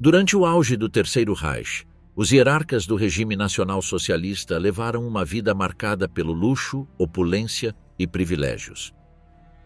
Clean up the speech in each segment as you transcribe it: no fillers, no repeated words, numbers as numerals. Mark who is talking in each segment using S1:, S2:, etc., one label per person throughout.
S1: Durante o auge do Terceiro Reich, os hierarcas do regime nacional-socialista levaram uma vida marcada pelo luxo, opulência e privilégios.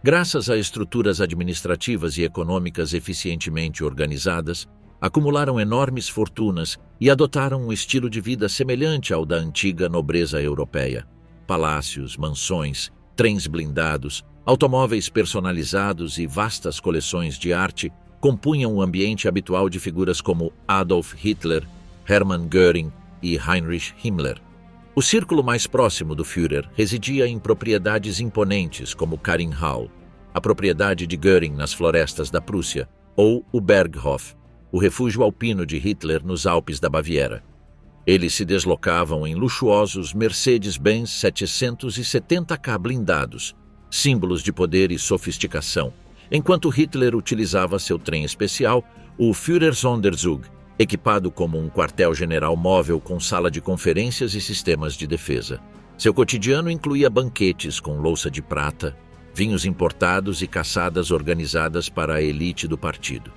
S1: Graças a estruturas administrativas e econômicas eficientemente organizadas, acumularam enormes fortunas e adotaram um estilo de vida semelhante ao da antiga nobreza europeia. Palácios, mansões, trens blindados, automóveis personalizados e vastas coleções de arte compunham o ambiente habitual de figuras como Adolf Hitler, Hermann Göring e Heinrich Himmler. O círculo mais próximo do Führer residia em propriedades imponentes como Karinhal, a propriedade de Göring nas florestas da Prússia, ou o Berghof, o refúgio alpino de Hitler nos Alpes da Baviera. Eles se deslocavam em luxuosos Mercedes-Benz 770K blindados, símbolos de poder e sofisticação, enquanto Hitler utilizava seu trem especial, o Führersonderzug, equipado como um quartel-general móvel com sala de conferências e sistemas de defesa. Seu cotidiano incluía banquetes com louça de prata, vinhos importados e caçadas organizadas para a elite do partido.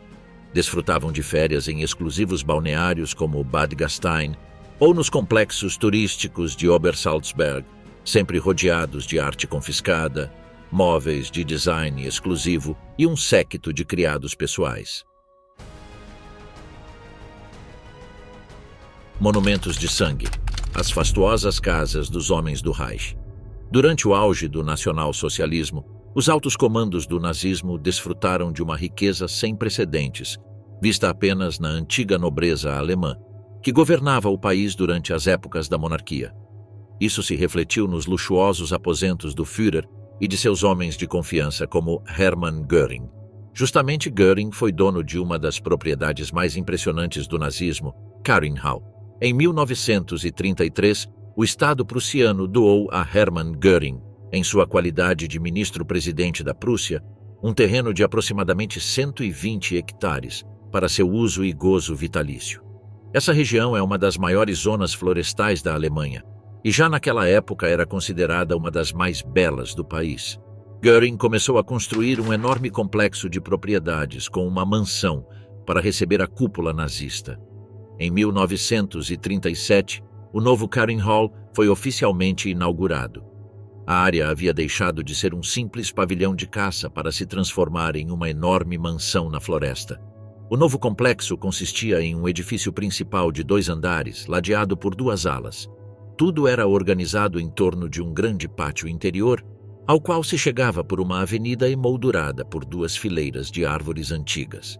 S1: Desfrutavam de férias em exclusivos balneários como Bad Gastein ou nos complexos turísticos de Obersalzberg, sempre rodeados de arte confiscada, móveis de design exclusivo e um séquito de criados pessoais. Monumentos de sangue, as fastuosas casas dos homens do Reich. Durante o auge do nacional-socialismo, os altos comandos do nazismo desfrutaram de uma riqueza sem precedentes, vista apenas na antiga nobreza alemã, que governava o país durante as épocas da monarquia. Isso se refletiu nos luxuosos aposentos do Führer e de seus homens de confiança como Hermann Göring. Justamente Göring foi dono de uma das propriedades mais impressionantes do nazismo, Karinhal. Em 1933, o Estado prussiano doou a Hermann Göring, em sua qualidade de ministro-presidente da Prússia, um terreno de aproximadamente 120 hectares para seu uso e gozo vitalício. Essa região é uma das maiores zonas florestais da Alemanha, e já naquela época era considerada uma das mais belas do país. Göring começou a construir um enorme complexo de propriedades com uma mansão para receber a cúpula nazista. Em 1937, o novo Karinhal foi oficialmente inaugurado. A área havia deixado de ser um simples pavilhão de caça para se transformar em uma enorme mansão na floresta. O novo complexo consistia em um edifício principal de 2 andares, ladeado por 2 alas. Tudo era organizado em torno de um grande pátio interior, ao qual se chegava por uma avenida emoldurada por 2 fileiras de árvores antigas.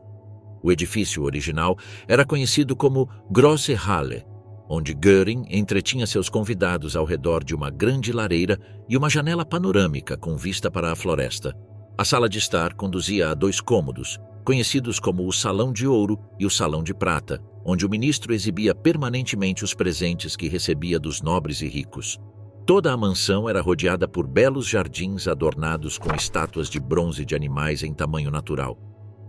S1: O edifício original era conhecido como Grosse Halle, onde Göring entretinha seus convidados ao redor de uma grande lareira e uma janela panorâmica com vista para a floresta. A sala de estar conduzia a 2 cômodos, conhecidos como o Salão de Ouro e o Salão de Prata, onde o ministro exibia permanentemente os presentes que recebia dos nobres e ricos. Toda a mansão era rodeada por belos jardins adornados com estátuas de bronze de animais em tamanho natural.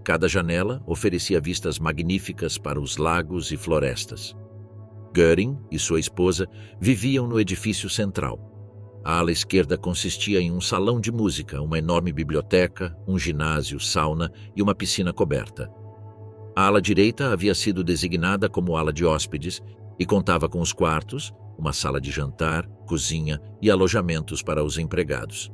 S1: Cada janela oferecia vistas magníficas para os lagos e florestas. Göring e sua esposa viviam no edifício central. A ala esquerda consistia em um salão de música, uma enorme biblioteca, um ginásio, sauna e uma piscina coberta. A ala direita havia sido designada como ala de hóspedes e contava com os quartos, uma sala de jantar, cozinha e alojamentos para os empregados.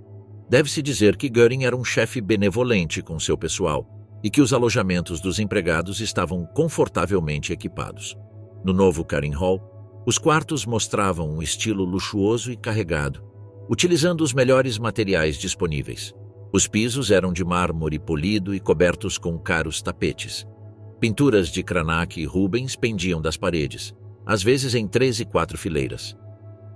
S1: Deve-se dizer que Göring era um chefe benevolente com seu pessoal e que os alojamentos dos empregados estavam confortavelmente equipados. No novo Karinhal, os quartos mostravam um estilo luxuoso e carregado, utilizando os melhores materiais disponíveis. Os pisos eram de mármore polido e cobertos com caros tapetes. Pinturas de Cranach e Rubens pendiam das paredes, às vezes em 3 e 4 fileiras.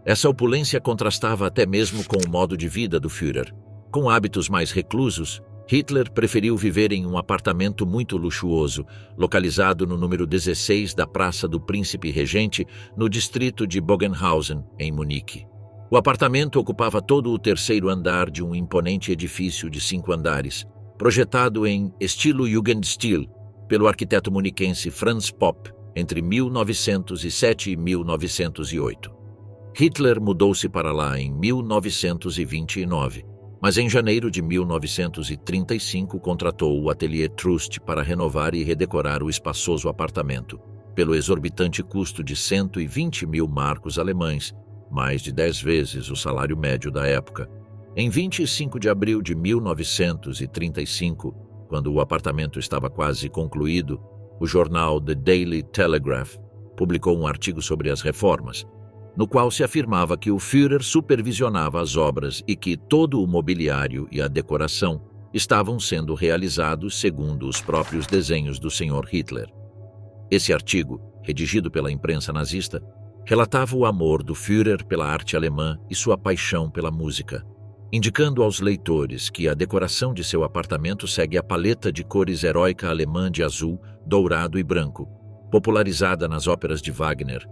S1: Essa opulência contrastava até mesmo com o modo de vida do Führer. Com hábitos mais reclusos, Hitler preferiu viver em um apartamento muito luxuoso, localizado no número 16 da Praça do Príncipe Regente, no distrito de Bogenhausen, em Munique. O apartamento ocupava todo o 3º andar de um imponente edifício de 5 andares, projetado em estilo Jugendstil pelo arquiteto muniquense Franz Popp entre 1907 e 1908. Hitler mudou-se para lá em 1929 Mas em janeiro de 1935 contratou o Atelier Trust para renovar e redecorar o espaçoso apartamento, pelo exorbitante custo de 120 mil marcos alemães, mais de 10 vezes o salário médio da época. Em 25 de abril de 1935, quando o apartamento estava quase concluído, o jornal The Daily Telegraph publicou um artigo sobre as reformas, no qual se afirmava que o Führer supervisionava as obras e que todo o mobiliário e a decoração estavam sendo realizados segundo os próprios desenhos do Sr. Hitler. Esse artigo, redigido pela imprensa nazista, relatava o amor do Führer pela arte alemã e sua paixão pela música, indicando aos leitores que a decoração de seu apartamento segue a paleta de cores heróica alemã de azul, dourado e branco, popularizada nas óperas de Wagner.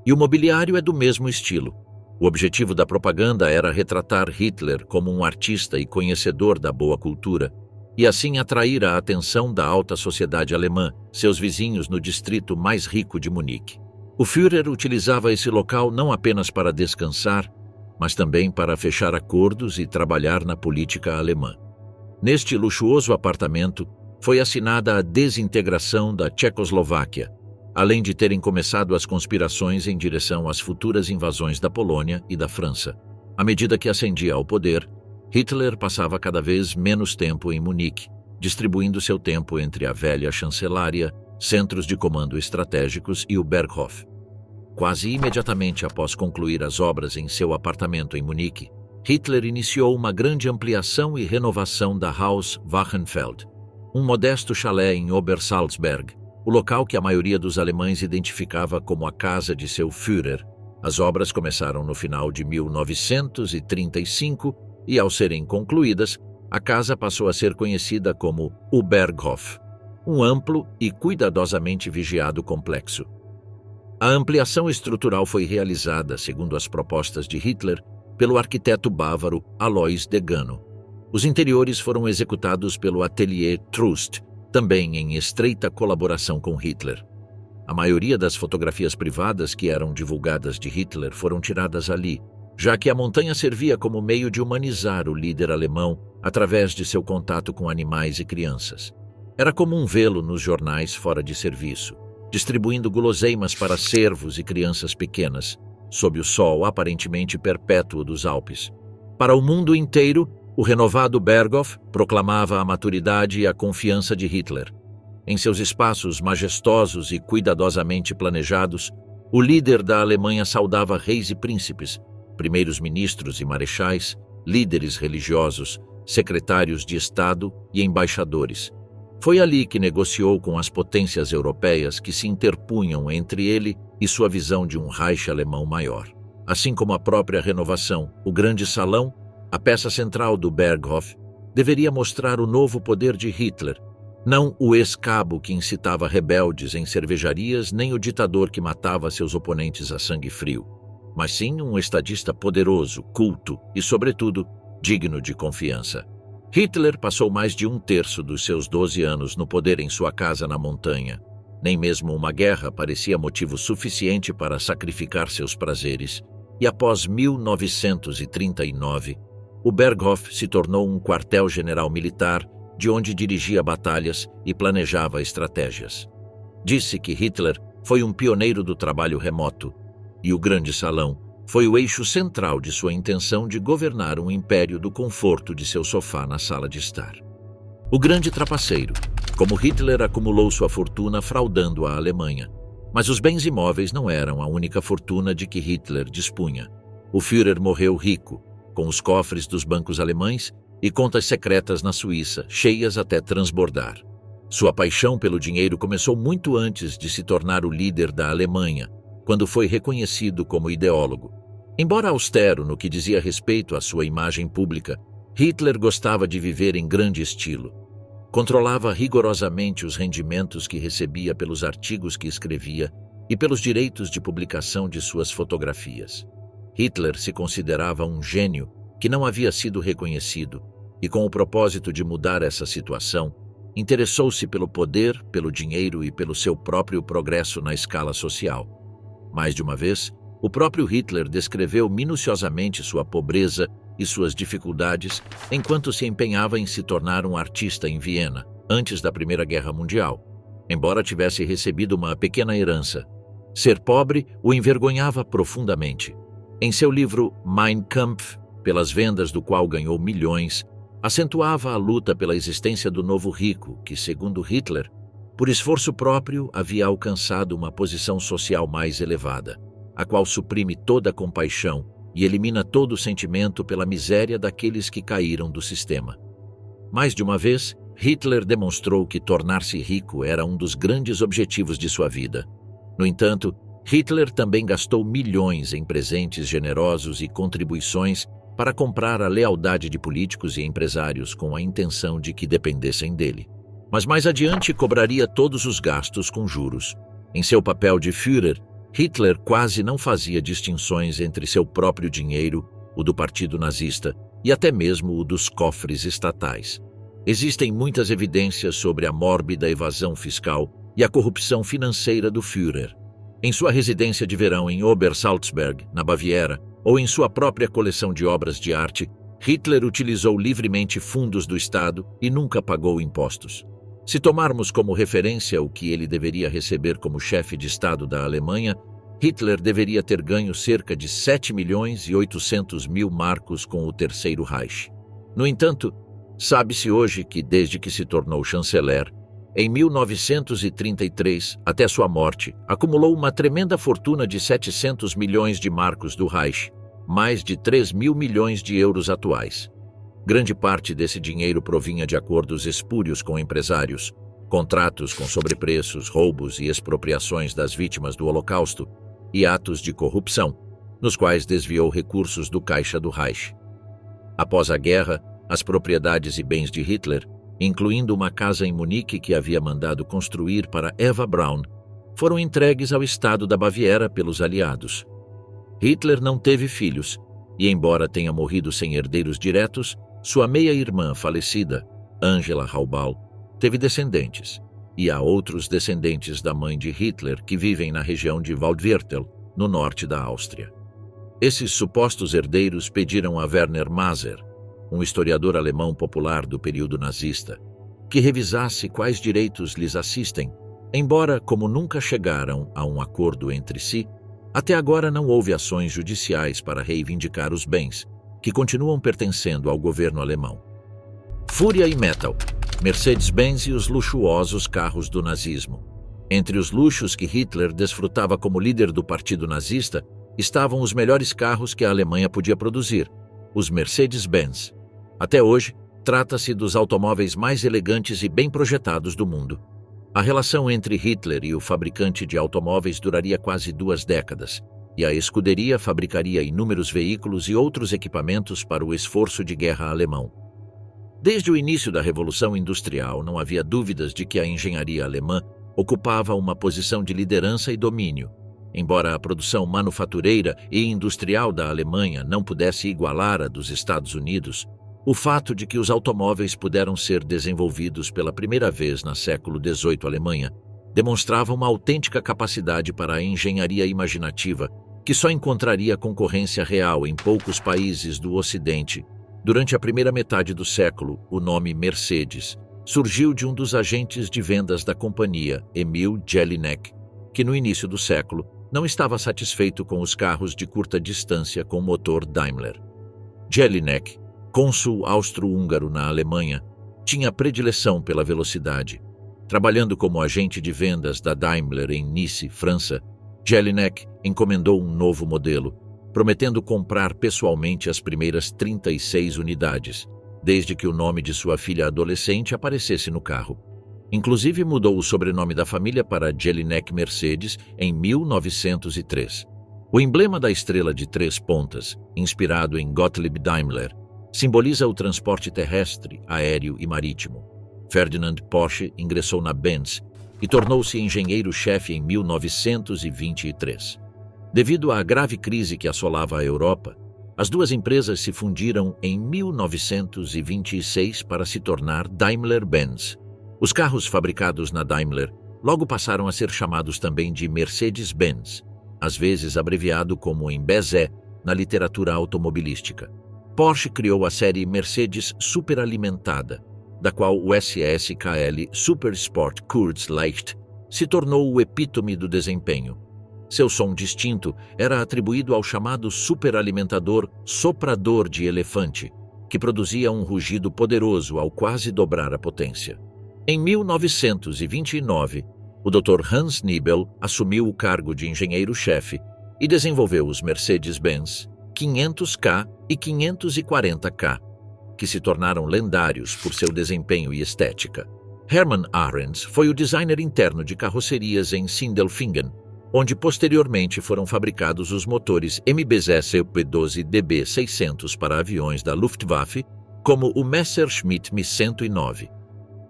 S1: E o mobiliário é do mesmo estilo. O objetivo da propaganda era retratar Hitler como um artista e conhecedor da boa cultura, e assim atrair a atenção da alta sociedade alemã, seus vizinhos no distrito mais rico de Munique. O Führer utilizava esse local não apenas para descansar, mas também para fechar acordos e trabalhar na política alemã. Neste luxuoso apartamento, foi assinada a desintegração da Tchecoslováquia, além de terem começado as conspirações em direção às futuras invasões da Polônia e da França. À medida que ascendia ao poder, Hitler passava cada vez menos tempo em Munique, distribuindo seu tempo entre a velha chancelária, centros de comando estratégicos e o Berghof. Quase imediatamente após concluir as obras em seu apartamento em Munique, Hitler iniciou uma grande ampliação e renovação da Haus Wachenfeld, um modesto chalé em Obersalzberg, o local que a maioria dos alemães identificava como a casa de seu Führer. As obras começaram no final de 1935 e, ao serem concluídas, a casa passou a ser conhecida como o Berghof, um amplo e cuidadosamente vigiado complexo. A ampliação estrutural foi realizada, segundo as propostas de Hitler, pelo arquiteto bávaro Alois Degano. Os interiores foram executados pelo Atelier Trust, também em estreita colaboração com Hitler. A maioria das fotografias privadas que eram divulgadas de Hitler foram tiradas ali, já que a montanha servia como meio de humanizar o líder alemão através de seu contato com animais e crianças. Era comum vê-lo nos jornais fora de serviço, distribuindo guloseimas para cervos e crianças pequenas, sob o sol aparentemente perpétuo dos Alpes. Para o mundo inteiro, o renovado Berghof proclamava a maturidade e a confiança de Hitler. Em seus espaços majestosos e cuidadosamente planejados, o líder da Alemanha saudava reis e príncipes, primeiros ministros e marechais, líderes religiosos, secretários de Estado e embaixadores. Foi ali que negociou com as potências europeias que se interpunham entre ele e sua visão de um Reich alemão maior. Assim como a própria renovação, o grande salão, a peça central do Berghof, deveria mostrar o novo poder de Hitler, não o ex-cabo que incitava rebeldes em cervejarias, nem o ditador que matava seus oponentes a sangue frio, mas sim um estadista poderoso, culto e, sobretudo, digno de confiança. Hitler passou mais de um terço dos seus 12 anos no poder em sua casa na montanha. Nem mesmo uma guerra parecia motivo suficiente para sacrificar seus prazeres, e após 1939, o Berghof se tornou um quartel-general militar de onde dirigia batalhas e planejava estratégias. Disse que Hitler foi um pioneiro do trabalho remoto, e o grande salão foi o eixo central de sua intenção de governar um império do conforto de seu sofá na sala de estar. O grande trapaceiro, como Hitler acumulou sua fortuna fraudando a Alemanha, mas os bens imóveis não eram a única fortuna de que Hitler dispunha. O Führer morreu rico, com os cofres dos bancos alemães e contas secretas na Suíça, cheias até transbordar. Sua paixão pelo dinheiro começou muito antes de se tornar o líder da Alemanha, quando foi reconhecido como ideólogo. Embora austero no que dizia respeito à sua imagem pública, Hitler gostava de viver em grande estilo. Controlava rigorosamente os rendimentos que recebia pelos artigos que escrevia e pelos direitos de publicação de suas fotografias. Hitler se considerava um gênio que não havia sido reconhecido e, com o propósito de mudar essa situação, interessou-se pelo poder, pelo dinheiro e pelo seu próprio progresso na escala social. Mais de uma vez, o próprio Hitler descreveu minuciosamente sua pobreza e suas dificuldades enquanto se empenhava em se tornar um artista em Viena, antes da Primeira Guerra Mundial, embora tivesse recebido uma pequena herança. Ser pobre o envergonhava profundamente. Em seu livro Mein Kampf, pelas vendas do qual ganhou milhões, acentuava a luta pela existência do novo rico, que, segundo Hitler, por esforço próprio havia alcançado uma posição social mais elevada, a qual suprime toda compaixão e elimina todo o sentimento pela miséria daqueles que caíram do sistema. Mais de uma vez, Hitler demonstrou que tornar-se rico era um dos grandes objetivos de sua vida. No entanto, Hitler também gastou milhões em presentes generosos e contribuições para comprar a lealdade de políticos e empresários com a intenção de que dependessem dele. Mas mais adiante cobraria todos os gastos com juros. Em seu papel de Führer, Hitler quase não fazia distinções entre seu próprio dinheiro, o do Partido Nazista, e até mesmo o dos cofres estatais. Existem muitas evidências sobre a mórbida evasão fiscal e a corrupção financeira do Führer. Em sua residência de verão em Obersalzberg, na Baviera, ou em sua própria coleção de obras de arte, Hitler utilizou livremente fundos do Estado e nunca pagou impostos. Se tomarmos como referência o que ele deveria receber como chefe de Estado da Alemanha, Hitler deveria ter ganho cerca de 7.800.000 marcos com o Terceiro Reich. No entanto, sabe-se hoje que, desde que se tornou chanceler, em 1933, até sua morte, acumulou uma tremenda fortuna de 700 milhões de marcos do Reich, mais de 3.000 milhões de euros atuais. Grande parte desse dinheiro provinha de acordos espúrios com empresários, contratos com sobrepreços, roubos e expropriações das vítimas do Holocausto e atos de corrupção, nos quais desviou recursos do caixa do Reich. Após a guerra, as propriedades e bens de Hitler, incluindo uma casa em Munique que havia mandado construir para Eva Braun, foram entregues ao Estado da Baviera pelos aliados. Hitler não teve filhos, e embora tenha morrido sem herdeiros diretos, sua meia-irmã falecida, Angela Raubal, teve descendentes, e há outros descendentes da mãe de Hitler que vivem na região de Waldviertel, no norte da Áustria. Esses supostos herdeiros pediram a Werner Maser, um historiador alemão popular do período nazista, que revisasse quais direitos lhes assistem, embora, como nunca chegaram a um acordo entre si, até agora não houve ações judiciais para reivindicar os bens, que continuam pertencendo ao governo alemão. Fúria e Metal, Mercedes-Benz e os luxuosos carros do nazismo. Entre os luxos que Hitler desfrutava como líder do partido nazista, estavam os melhores carros que a Alemanha podia produzir, os Mercedes-Benz. Até hoje, trata-se dos automóveis mais elegantes e bem projetados do mundo. A relação entre Hitler e o fabricante de automóveis duraria quase 2 décadas, e a escuderia fabricaria inúmeros veículos e outros equipamentos para o esforço de guerra alemão. Desde o início da Revolução Industrial, não havia dúvidas de que a engenharia alemã ocupava uma posição de liderança e domínio. Embora a produção manufatureira e industrial da Alemanha não pudesse igualar a dos Estados Unidos, o fato de que os automóveis puderam ser desenvolvidos pela primeira vez no século XVIII Alemanha demonstrava uma autêntica capacidade para a engenharia imaginativa que só encontraria concorrência real em poucos países do Ocidente. Durante a primeira metade do século, o nome Mercedes surgiu de um dos agentes de vendas da companhia, Emil Jelinek, que no início do século não estava satisfeito com os carros de curta distância com motor Daimler. Jelinek, cônsul austro-húngaro na Alemanha, tinha predileção pela velocidade. Trabalhando como agente de vendas da Daimler em Nice, França, Jelinek encomendou um novo modelo, prometendo comprar pessoalmente as primeiras 36 unidades, desde que o nome de sua filha adolescente aparecesse no carro. Inclusive mudou o sobrenome da família para Jelinek Mercedes em 1903. O emblema da estrela de 3 pontas, inspirado em Gottlieb Daimler, simboliza o transporte terrestre, aéreo e marítimo. Ferdinand Porsche ingressou na Benz e tornou-se engenheiro-chefe em 1923. Devido à grave crise que assolava a Europa, as duas empresas se fundiram em 1926 para se tornar Daimler-Benz. Os carros fabricados na Daimler logo passaram a ser chamados também de Mercedes-Benz, às vezes abreviado como em BZ na literatura automobilística. Porsche criou a série Mercedes superalimentada, da qual o SSKL Super Sport Kurzleicht se tornou o epítome do desempenho. Seu som distinto era atribuído ao chamado superalimentador soprador de elefante, que produzia um rugido poderoso ao quase dobrar a potência. Em 1929, o Dr. Hans Nibel assumiu o cargo de engenheiro-chefe e desenvolveu os Mercedes-Benz 500K e 540K, que se tornaram lendários por seu desempenho e estética. Hermann Ahrens foi o designer interno de carrocerias em Sindelfingen, onde posteriormente foram fabricados os motores MBZ P12DB600 para aviões da Luftwaffe, como o Messerschmitt Me-109.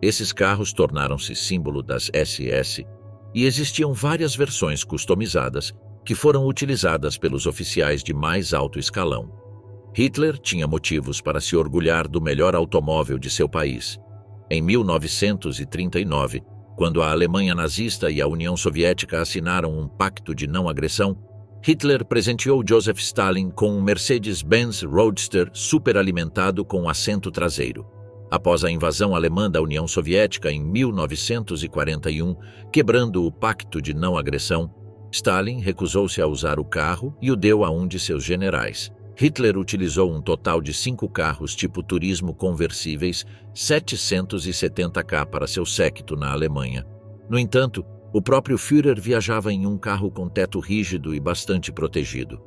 S1: Esses carros tornaram-se símbolo das SS e existiam várias versões customizadas que foram utilizadas pelos oficiais de mais alto escalão. Hitler tinha motivos para se orgulhar do melhor automóvel de seu país. Em 1939, quando a Alemanha nazista e a União Soviética assinaram um pacto de não agressão, Hitler presenteou Joseph Stalin com um Mercedes-Benz Roadster superalimentado com assento traseiro. Após a invasão alemã da União Soviética em 1941, quebrando o pacto de não agressão, Stalin recusou-se a usar o carro e o deu a um de seus generais. Hitler utilizou um total de 5 carros tipo turismo conversíveis 770K para seu séquito na Alemanha. No entanto, o próprio Führer viajava em um carro com teto rígido e bastante protegido.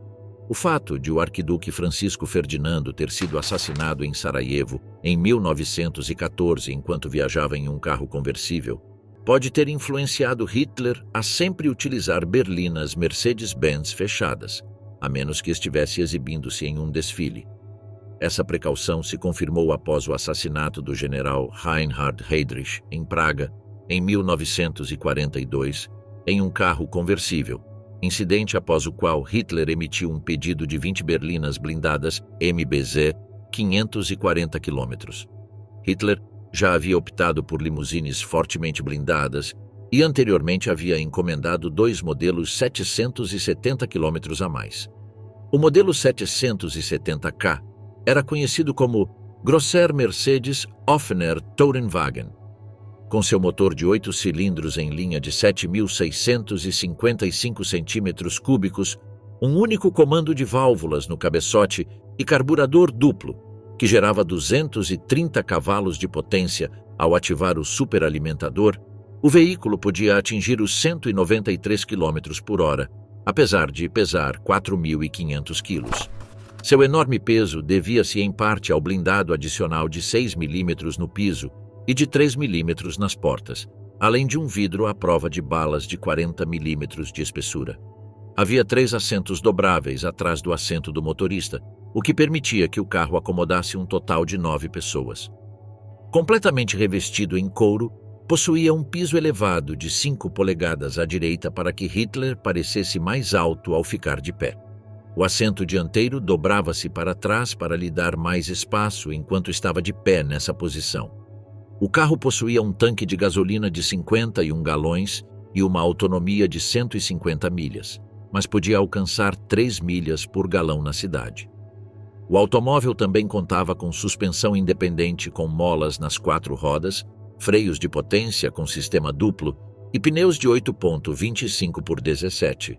S1: O fato de o arquiduque Francisco Ferdinando ter sido assassinado em Sarajevo em 1914 enquanto viajava em um carro conversível pode ter influenciado Hitler a sempre utilizar berlinas Mercedes-Benz fechadas, a menos que estivesse exibindo-se em um desfile. Essa precaução se confirmou após o assassinato do general Reinhard Heydrich em Praga, em 1942, em um carro conversível, incidente após o qual Hitler emitiu um pedido de 20 berlinas blindadas MBZ 540 km. Hitler já havia optado por limusines fortemente blindadas e anteriormente havia encomendado 2 modelos 770 km a mais. O modelo 770K era conhecido como Grosser Mercedes Offener Tourenwagen. Com seu motor de 8 cilindros em linha de 7.655 centímetros cúbicos, um único comando de válvulas no cabeçote e carburador duplo, que gerava 230 cavalos de potência ao ativar o superalimentador, o veículo podia atingir os 193 km por hora, apesar de pesar 4.500 quilos. Seu enorme peso devia-se em parte ao blindado adicional de 6 milímetros no piso e de 3 milímetros nas portas, além de um vidro à prova de balas de 40 milímetros de espessura. Havia 3 assentos dobráveis atrás do assento do motorista, o que permitia que o carro acomodasse um total de 9 pessoas. Completamente revestido em couro, possuía um piso elevado de 5 polegadas à direita para que Hitler parecesse mais alto ao ficar de pé. O assento dianteiro dobrava-se para trás para lhe dar mais espaço enquanto estava de pé nessa posição. O carro possuía um tanque de gasolina de 51 galões e uma autonomia de 150 milhas, mas podia alcançar 3 milhas por galão na cidade. O automóvel também contava com suspensão independente com molas nas 4 rodas, freios de potência com sistema duplo e pneus de 8,25 por 17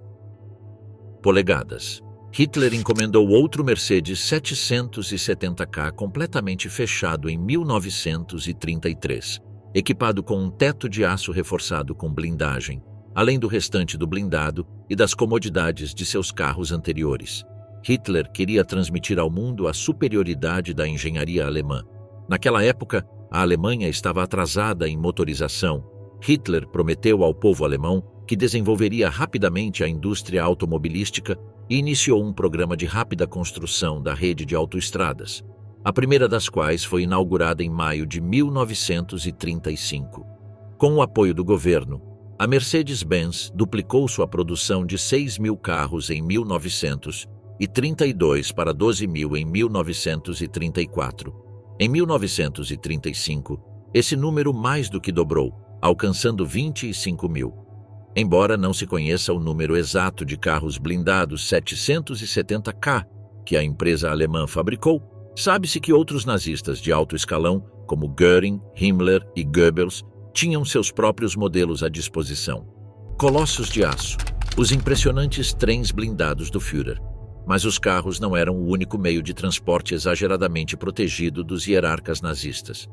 S1: polegadas. Hitler encomendou outro Mercedes 770K completamente fechado em 1933, equipado com um teto de aço reforçado com blindagem, além do restante do blindado e das comodidades de seus carros anteriores. Hitler queria transmitir ao mundo a superioridade da engenharia alemã. Naquela época, a Alemanha estava atrasada em motorização. Hitler prometeu ao povo alemão que desenvolveria rapidamente a indústria automobilística e iniciou um programa de rápida construção da rede de autoestradas, a primeira das quais foi inaugurada em maio de 1935. Com o apoio do governo, a Mercedes-Benz duplicou sua produção de 6.000 carros em 1932 para 12.000 em 1934. Em 1935, esse número mais do que dobrou, alcançando 25.000. Embora não se conheça o número exato de carros blindados 770K que a empresa alemã fabricou, Sabe-se que outros nazistas de alto escalão, como Göring, Himmler e Goebbels, tinham seus próprios modelos à disposição. Colossos de aço, os impressionantes trens blindados do Führer. Mas os carros não eram o único meio de transporte exageradamente protegido dos hierarcas nazistas.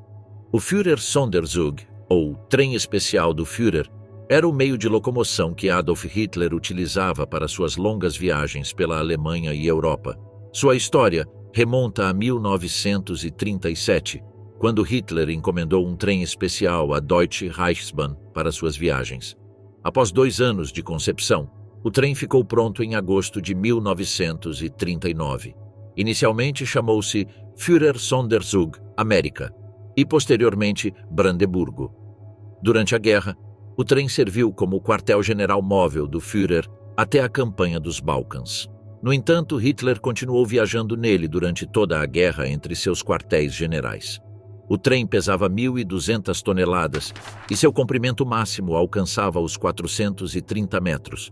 S1: O Führer Sonderzug, ou trem especial do Führer, era o meio de locomoção que Adolf Hitler utilizava para suas longas viagens pela Alemanha e Europa. Sua história remonta a 1937, quando Hitler encomendou um trem especial à Deutsche Reichsbahn para suas viagens. Após 2 anos de concepção, o trem ficou pronto em agosto de 1939. Inicialmente chamou-se Führer Sonderzug América e posteriormente Brandeburgo. Durante a guerra, o trem serviu como quartel-general móvel do Führer até a campanha dos Balcãs. No entanto, Hitler continuou viajando nele durante toda a guerra entre seus quartéis generais. O trem pesava 1.200 toneladas e seu comprimento máximo alcançava os 430 metros.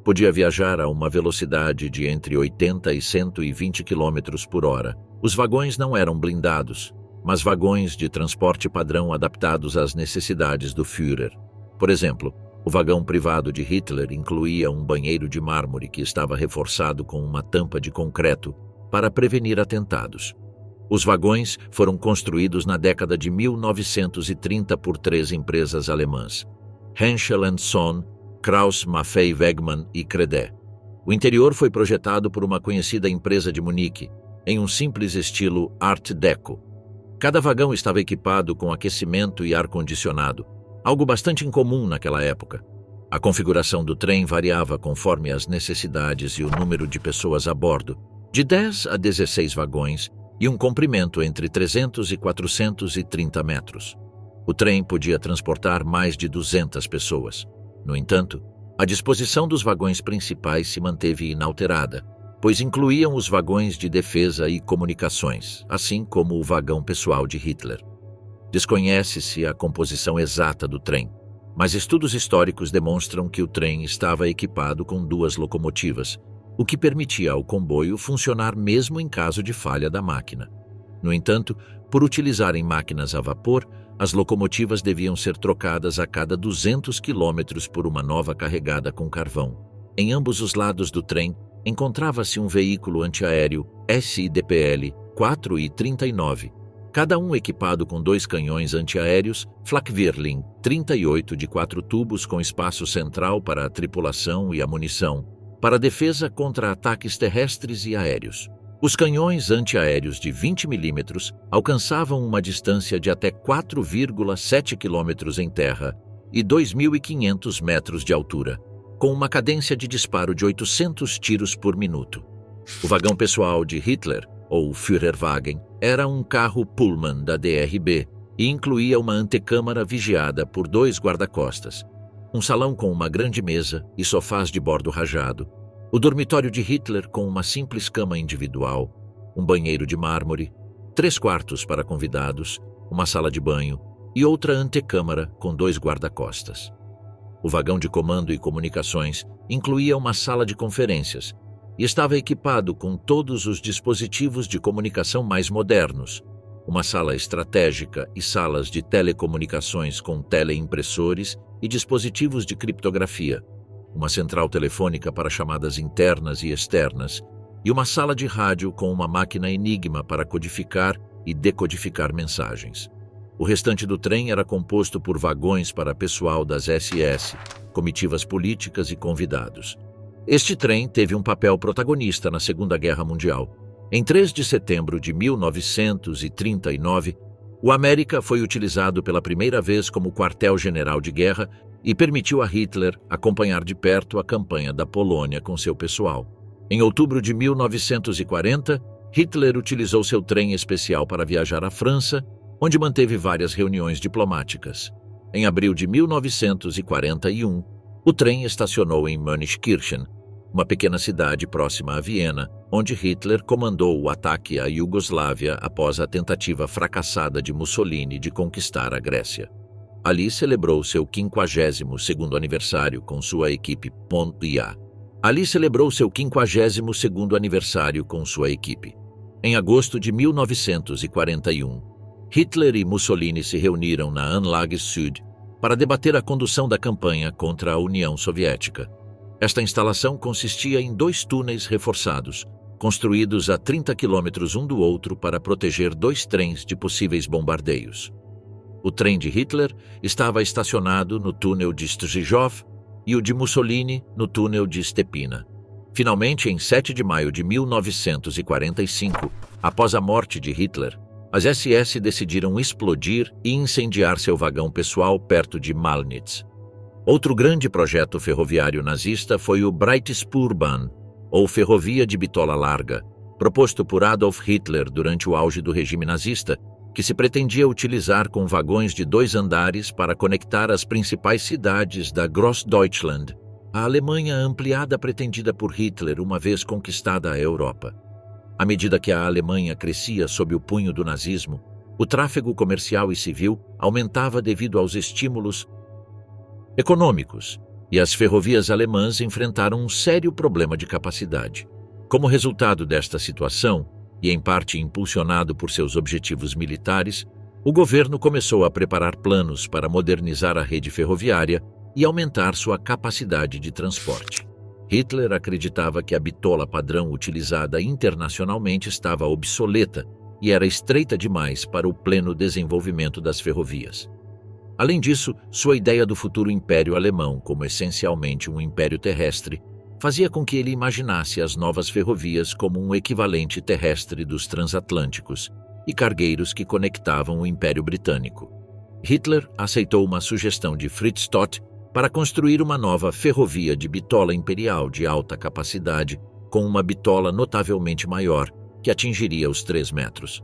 S1: Podia viajar a uma velocidade de entre 80 e 120 km por hora. Os vagões não eram blindados, mas vagões de transporte padrão adaptados às necessidades do Führer. Por exemplo, o vagão privado de Hitler incluía um banheiro de mármore que estava reforçado com uma tampa de concreto para prevenir atentados. Os vagões foram construídos na década de 1930 por 3 empresas alemãs: Henschel & Sohn, Krauss Maffei Wegmann e Credé. O interior foi projetado por uma conhecida empresa de Munique, em um simples estilo Art Deco. Cada vagão estava equipado com aquecimento e ar-condicionado, algo bastante incomum naquela época. A configuração do trem variava conforme as necessidades e o número de pessoas a bordo, de 10 a 16 vagões e um comprimento entre 300 e 430 metros. O trem podia transportar mais de 200 pessoas. No entanto, a disposição dos vagões principais se manteve inalterada, pois incluíam os vagões de defesa e comunicações, assim como o vagão pessoal de Hitler. Desconhece-se a composição exata do trem, mas estudos históricos demonstram que o trem estava equipado com 2 locomotivas, o que permitia ao comboio funcionar mesmo em caso de falha da máquina. No entanto, por utilizarem máquinas a vapor, as locomotivas deviam ser trocadas a cada 200 km por uma nova carregada com carvão. Em ambos os lados do trem, encontrava-se um veículo antiaéreo SIDPL 4 e 39, cada um equipado com 2 canhões antiaéreos Flak-Wirling 38 de 4 tubos com espaço central para a tripulação e a munição, para defesa contra ataques terrestres e aéreos. Os canhões antiaéreos de 20 mm alcançavam uma distância de até 4,7 km em terra e 2.500 metros de altura, com uma cadência de disparo de 800 tiros por minuto. O vagão pessoal de Hitler, ou Führerwagen, era um carro Pullman da DRB e incluía uma antecâmara vigiada por 2 guarda-costas, um salão com uma grande mesa e sofás de bordo rajado, o dormitório de Hitler com uma simples cama individual, um banheiro de mármore, 3 quartos para convidados, uma sala de banho e outra antecâmara com 2 guarda-costas. O vagão de comando e comunicações incluía uma sala de conferências e estava equipado com todos os dispositivos de comunicação mais modernos, uma sala estratégica e salas de telecomunicações com teleimpressores e dispositivos de criptografia, uma central telefônica para chamadas internas e externas e uma sala de rádio com uma máquina Enigma para codificar e decodificar mensagens. O restante do trem era composto por vagões para pessoal das SS, comitivas políticas e convidados. Este trem teve um papel protagonista na Segunda Guerra Mundial. Em 3 de setembro de 1939, o América foi utilizado pela primeira vez como quartel-general de guerra e permitiu a Hitler acompanhar de perto a campanha da Polônia com seu pessoal. Em outubro de 1940, Hitler utilizou seu trem especial para viajar à França, onde manteve várias reuniões diplomáticas. Em abril de 1941, o trem estacionou em Mönchkirchen, uma pequena cidade próxima a Viena, onde Hitler comandou o ataque à Iugoslávia após a tentativa fracassada de Mussolini de conquistar a Grécia. Ali celebrou seu 52º aniversário com sua equipe Pontia. Em agosto de 1941, Hitler e Mussolini se reuniram na Anlage Süd para debater a condução da campanha contra a União Soviética. Esta instalação consistia em 2 túneis reforçados, construídos a 30 quilômetros um do outro para proteger 2 trens de possíveis bombardeios. O trem de Hitler estava estacionado no túnel de Strzyżów e o de Mussolini no túnel de Stepina. Finalmente, em 7 de maio de 1945, após a morte de Hitler, as SS decidiram explodir e incendiar seu vagão pessoal perto de Malnitz. Outro grande projeto ferroviário nazista foi o Breitspurbahn, ou Ferrovia de Bitola Larga, proposto por Adolf Hitler durante o auge do regime nazista, que se pretendia utilizar com vagões de 2 andares para conectar as principais cidades da Grossdeutschland, a Alemanha ampliada pretendida por Hitler uma vez conquistada a Europa. À medida que a Alemanha crescia sob o punho do nazismo, o tráfego comercial e civil aumentava devido aos estímulos econômicos, e as ferrovias alemãs enfrentaram um sério problema de capacidade. Como resultado desta situação, e em parte impulsionado por seus objetivos militares, o governo começou a preparar planos para modernizar a rede ferroviária e aumentar sua capacidade de transporte. Hitler acreditava que a bitola padrão utilizada internacionalmente estava obsoleta e era estreita demais para o pleno desenvolvimento das ferrovias. Além disso, sua ideia do futuro Império Alemão como essencialmente um império terrestre fazia com que ele imaginasse as novas ferrovias como um equivalente terrestre dos transatlânticos e cargueiros que conectavam o Império Britânico. Hitler aceitou uma sugestão de Fritz Todt para construir uma nova ferrovia de bitola imperial de alta capacidade, com uma bitola notavelmente maior, que atingiria os 3 metros.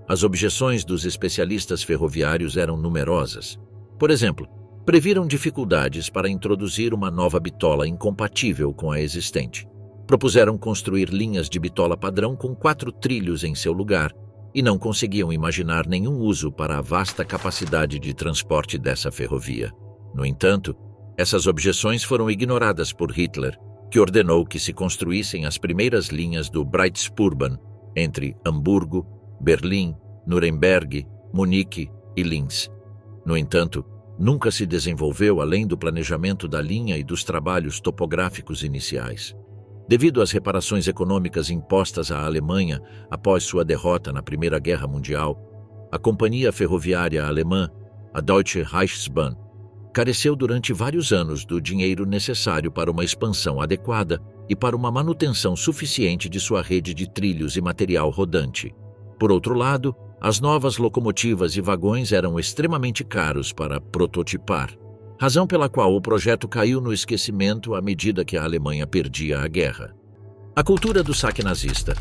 S1: As objeções dos especialistas ferroviários eram numerosas. Por exemplo, previram dificuldades para introduzir uma nova bitola incompatível com a existente. Propuseram construir linhas de bitola padrão com 4 trilhos em seu lugar e não conseguiam imaginar nenhum uso para a vasta capacidade de transporte dessa ferrovia. No entanto, essas objeções foram ignoradas por Hitler, que ordenou que se construíssem as primeiras linhas do Breitspurbahn entre Hamburgo, Berlim, Nuremberg, Munique e Linz. No entanto, nunca se desenvolveu além do planejamento da linha e dos trabalhos topográficos iniciais. Devido às reparações econômicas impostas à Alemanha após sua derrota na Primeira Guerra Mundial, a companhia ferroviária alemã, a Deutsche Reichsbahn, careceu durante vários anos do dinheiro necessário para uma expansão adequada e para uma manutenção suficiente de sua rede de trilhos e material rodante. Por outro lado, as novas locomotivas e vagões eram extremamente caros para prototipar, razão pela qual o projeto caiu no esquecimento à medida que a Alemanha perdia a guerra. A cultura do saque nazista,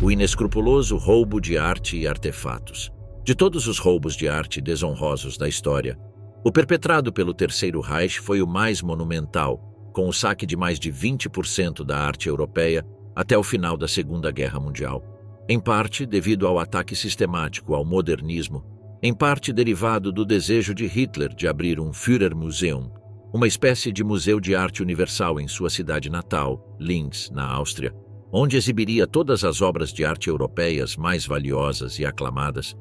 S1: o inescrupuloso roubo de arte e artefatos. De todos os roubos de arte desonrosos da história, o perpetrado pelo Terceiro Reich foi o mais monumental, com o saque de mais de 20% da arte europeia até o final da Segunda Guerra Mundial. Em parte devido ao ataque sistemático ao modernismo, em parte derivado do desejo de Hitler de abrir um Führermuseum, uma espécie de museu de arte universal em sua cidade natal, Linz, na Áustria, onde exibiria todas as obras de arte europeias mais valiosas e aclamadas.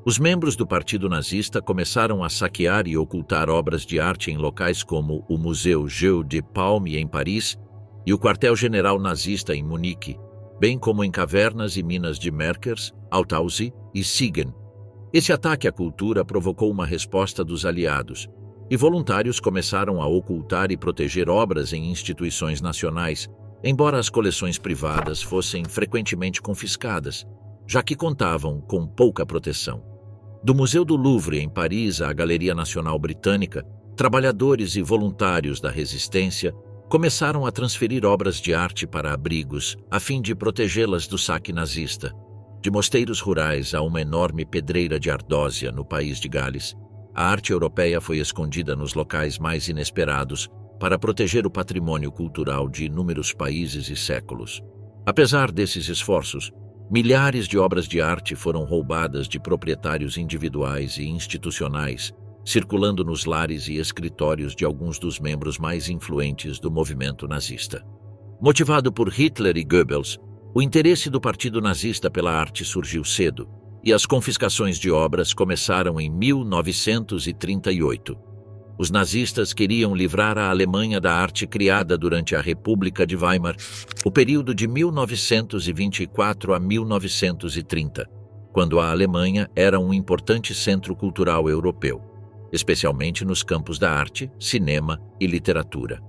S1: Os membros do Partido Nazista começaram a saquear e ocultar obras de arte em locais como o Museu Jeu de Paume em Paris e o quartel-general nazista em Munique, bem como em cavernas e minas de Merkers, Altaussee e Siegen. Esse ataque à cultura provocou uma resposta dos aliados, e voluntários começaram a ocultar e proteger obras em instituições nacionais, embora as coleções privadas fossem frequentemente confiscadas, já que contavam com pouca proteção. Do Museu do Louvre, em Paris, à Galeria Nacional Britânica, trabalhadores e voluntários da resistência começaram a transferir obras de arte para abrigos, a fim de protegê-las do saque nazista. De mosteiros rurais a uma enorme pedreira de Ardósia, no país de Gales, a arte europeia foi escondida nos locais mais inesperados para proteger o patrimônio cultural de inúmeros países e séculos. Apesar desses esforços, milhares de obras de arte foram roubadas de proprietários individuais e institucionais, circulando nos lares e escritórios de alguns dos membros mais influentes do movimento nazista. Motivado por Hitler e Goebbels, O interesse do Partido Nazista pela arte surgiu cedo, e as confiscações de obras começaram em 1938. Os nazistas queriam livrar a Alemanha da arte criada durante a República de Weimar, o período de 1924 a 1930, quando a Alemanha era um importante centro cultural europeu, especialmente nos campos da arte, cinema e literatura.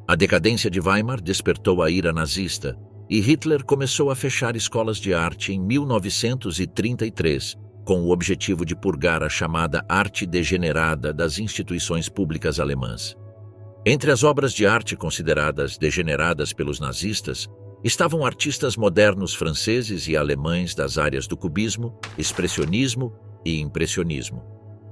S1: A decadência de Weimar despertou a ira nazista e Hitler começou a fechar escolas de arte em 1933, com o objetivo de purgar a chamada arte degenerada das instituições públicas alemãs. Entre as obras de arte consideradas degeneradas pelos nazistas, estavam artistas modernos franceses e alemães das áreas do cubismo, expressionismo e impressionismo.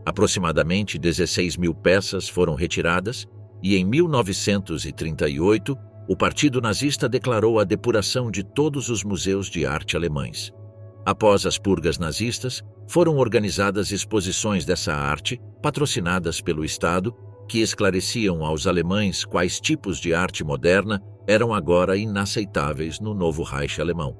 S1: Aproximadamente 16 mil peças foram retiradas e, em 1938, o Partido Nazista declarou a depuração de todos os museus de arte alemães. Após as purgas nazistas, foram organizadas exposições dessa arte, patrocinadas pelo Estado, que esclareciam aos alemães quais tipos de arte moderna eram agora inaceitáveis no novo Reich alemão.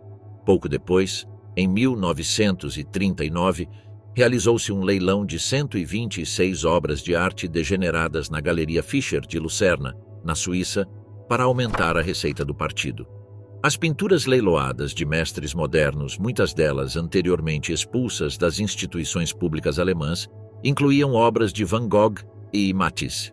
S1: Pouco depois, em 1939, realizou-se um leilão de 126 obras de arte degeneradas na Galeria Fischer de Lucerna, na Suíça, para aumentar a receita do partido. As pinturas leiloadas de mestres modernos, muitas delas anteriormente expulsas das instituições públicas alemãs, incluíam obras de Van Gogh e Matisse.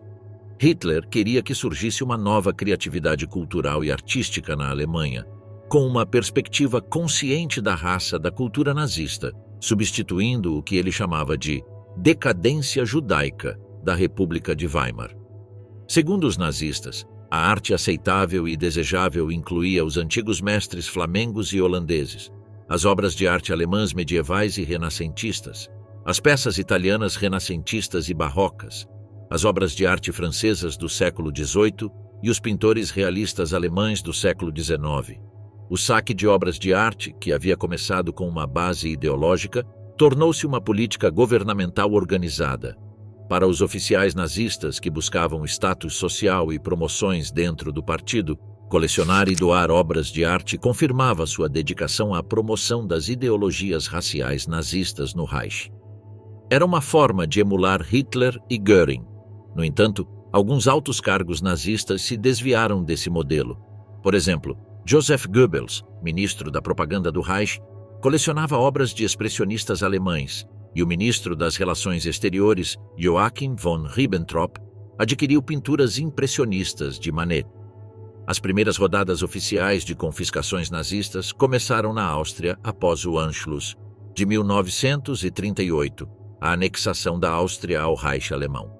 S1: Hitler queria que surgisse uma nova criatividade cultural e artística na Alemanha, com uma perspectiva consciente da raça da cultura nazista, substituindo o que ele chamava de decadência judaica da República de Weimar. Segundo os nazistas, a arte aceitável e desejável incluía os antigos mestres flamengos e holandeses, as obras de arte alemãs medievais e renascentistas, as peças italianas renascentistas e barrocas, as obras de arte francesas do século XVIII e os pintores realistas alemães do século XIX. O saque de obras de arte, que havia começado com uma base ideológica, tornou-se uma política governamental organizada. Para os oficiais nazistas que buscavam status social e promoções dentro do partido, colecionar e doar obras de arte confirmava sua dedicação à promoção das ideologias raciais nazistas no Reich. Era uma forma de emular Hitler e Göring. No entanto, alguns altos cargos nazistas se desviaram desse modelo. Por exemplo, Joseph Goebbels, ministro da propaganda do Reich, colecionava obras de expressionistas alemães, e o ministro das Relações Exteriores, Joachim von Ribbentrop, adquiriu pinturas impressionistas de Manet. As primeiras rodadas oficiais de confiscações nazistas começaram na Áustria após o Anschluss de 1938, a anexação da Áustria ao Reich alemão.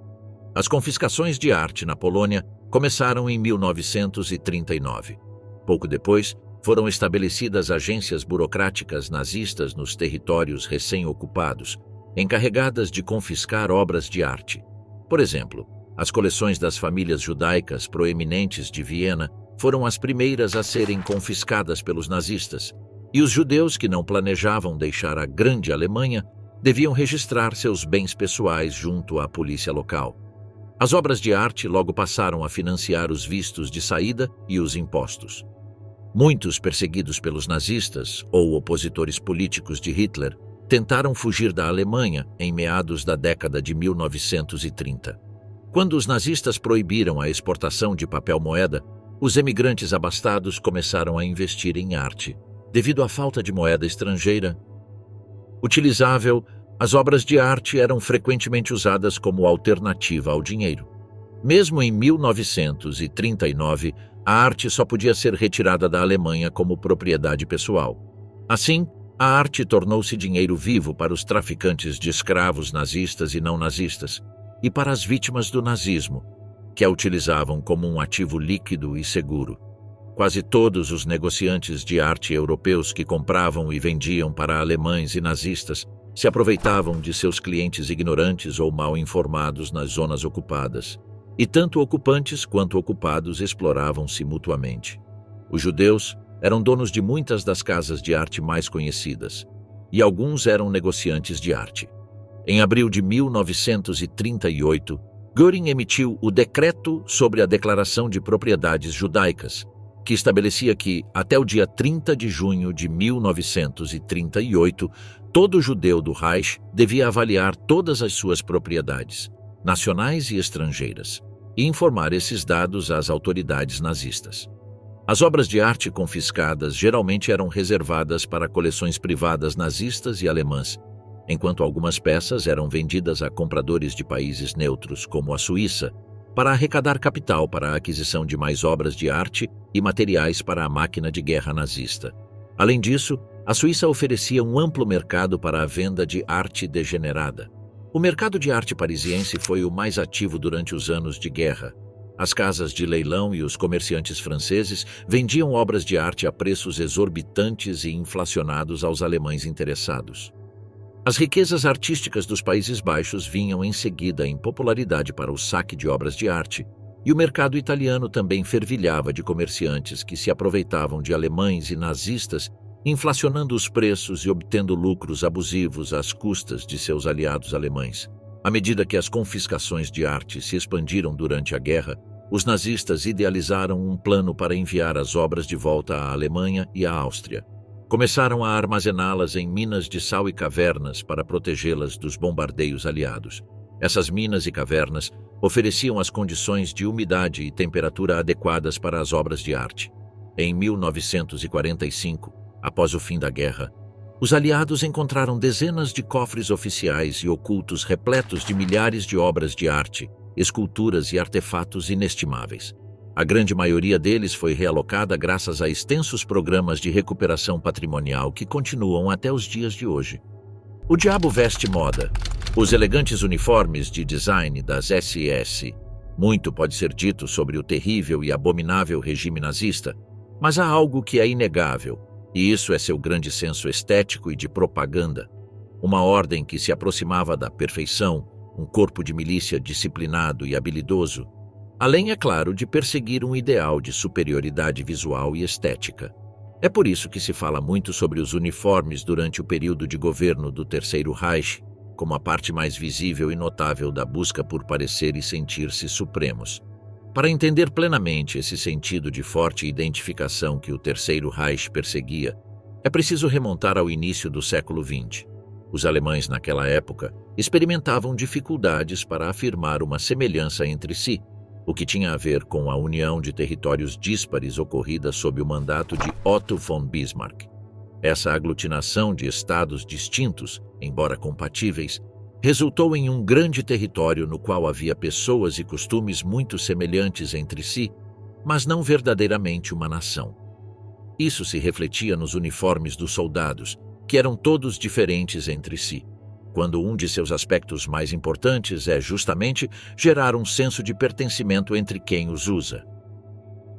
S1: As confiscações de arte na Polônia começaram em 1939. Pouco depois, foram estabelecidas agências burocráticas nazistas nos territórios recém-ocupados, encarregadas de confiscar obras de arte. Por exemplo, as coleções das famílias judaicas proeminentes de Viena foram as primeiras a serem confiscadas pelos nazistas, e os judeus que não planejavam deixar a Grande Alemanha deviam registrar seus bens pessoais junto à polícia local. As obras de arte logo passaram a financiar os vistos de saída e os impostos. Muitos perseguidos pelos nazistas ou opositores políticos de Hitler tentaram fugir da Alemanha em meados da década de 1930. Quando os nazistas proibiram a exportação de papel-moeda, os emigrantes abastados começaram a investir em arte. Devido à falta de moeda estrangeira utilizável, as obras de arte eram frequentemente usadas como alternativa ao dinheiro. Mesmo em 1939, a arte só podia ser retirada da Alemanha como propriedade pessoal. Assim, a arte tornou-se dinheiro vivo para os traficantes de escravos nazistas e não nazistas, e para as vítimas do nazismo, que a utilizavam como um ativo líquido e seguro. Quase todos os negociantes de arte europeus que compravam e vendiam para alemães e nazistas se aproveitavam de seus clientes ignorantes ou mal informados nas zonas ocupadas, e tanto ocupantes quanto ocupados exploravam-se mutuamente. Os judeus eram donos de muitas das casas de arte mais conhecidas, e alguns eram negociantes de arte. Em abril de 1938, Göring emitiu o Decreto sobre a Declaração de Propriedades Judaicas, que estabelecia que, até o dia 30 de junho de 1938, todo judeu do Reich devia avaliar todas as suas propriedades, nacionais e estrangeiras, e informar esses dados às autoridades nazistas. As obras de arte confiscadas geralmente eram reservadas para coleções privadas nazistas e alemãs, enquanto algumas peças eram vendidas a compradores de países neutros, como a Suíça, para arrecadar capital para a aquisição de mais obras de arte e materiais para a máquina de guerra nazista. Além disso, a Suíça oferecia um amplo mercado para a venda de arte degenerada. O mercado de arte parisiense foi o mais ativo durante os anos de guerra. As casas de leilão e os comerciantes franceses vendiam obras de arte a preços exorbitantes e inflacionados aos alemães interessados. As riquezas artísticas dos Países Baixos vinham em seguida em popularidade para o saque de obras de arte, e o mercado italiano também fervilhava de comerciantes que se aproveitavam de alemães e nazistas, inflacionando os preços e obtendo lucros abusivos às custas de seus aliados alemães. À medida que as confiscações de arte se expandiram durante a guerra, os nazistas idealizaram um plano para enviar as obras de volta à Alemanha e à Áustria. Começaram a armazená-las em minas de sal e cavernas para protegê-las dos bombardeios aliados. Essas minas e cavernas ofereciam as condições de umidade e temperatura adequadas para as obras de arte. Em 1945, após o fim da guerra, os aliados encontraram dezenas de cofres oficiais e ocultos repletos de milhares de obras de arte, esculturas e artefatos inestimáveis. A grande maioria deles foi realocada graças a extensos programas de recuperação patrimonial que continuam até os dias de hoje. O diabo veste moda. Os elegantes uniformes de design das SS. Muito pode ser dito sobre o terrível e abominável regime nazista, mas há algo que é inegável, e isso é seu grande senso estético e de propaganda. Uma ordem que se aproximava da perfeição, um corpo de milícia disciplinado e habilidoso, além, é claro, de perseguir um ideal de superioridade visual e estética. É por isso que se fala muito sobre os uniformes durante o período de governo do Terceiro Reich, como a parte mais visível e notável da busca por parecer e sentir-se supremos. Para entender plenamente esse sentido de forte identificação que o Terceiro Reich perseguia, é preciso remontar ao início do século XX. Os alemães, naquela época, experimentavam dificuldades para afirmar uma semelhança entre si, o que tinha a ver com a união de territórios díspares ocorrida sob o mandato de Otto von Bismarck. Essa aglutinação de estados distintos, embora compatíveis, resultou em um grande território no qual havia pessoas e costumes muito semelhantes entre si, mas não verdadeiramente uma nação. Isso se refletia nos uniformes dos soldados, que eram todos diferentes entre si, quando um de seus aspectos mais importantes é justamente gerar um senso de pertencimento entre quem os usa.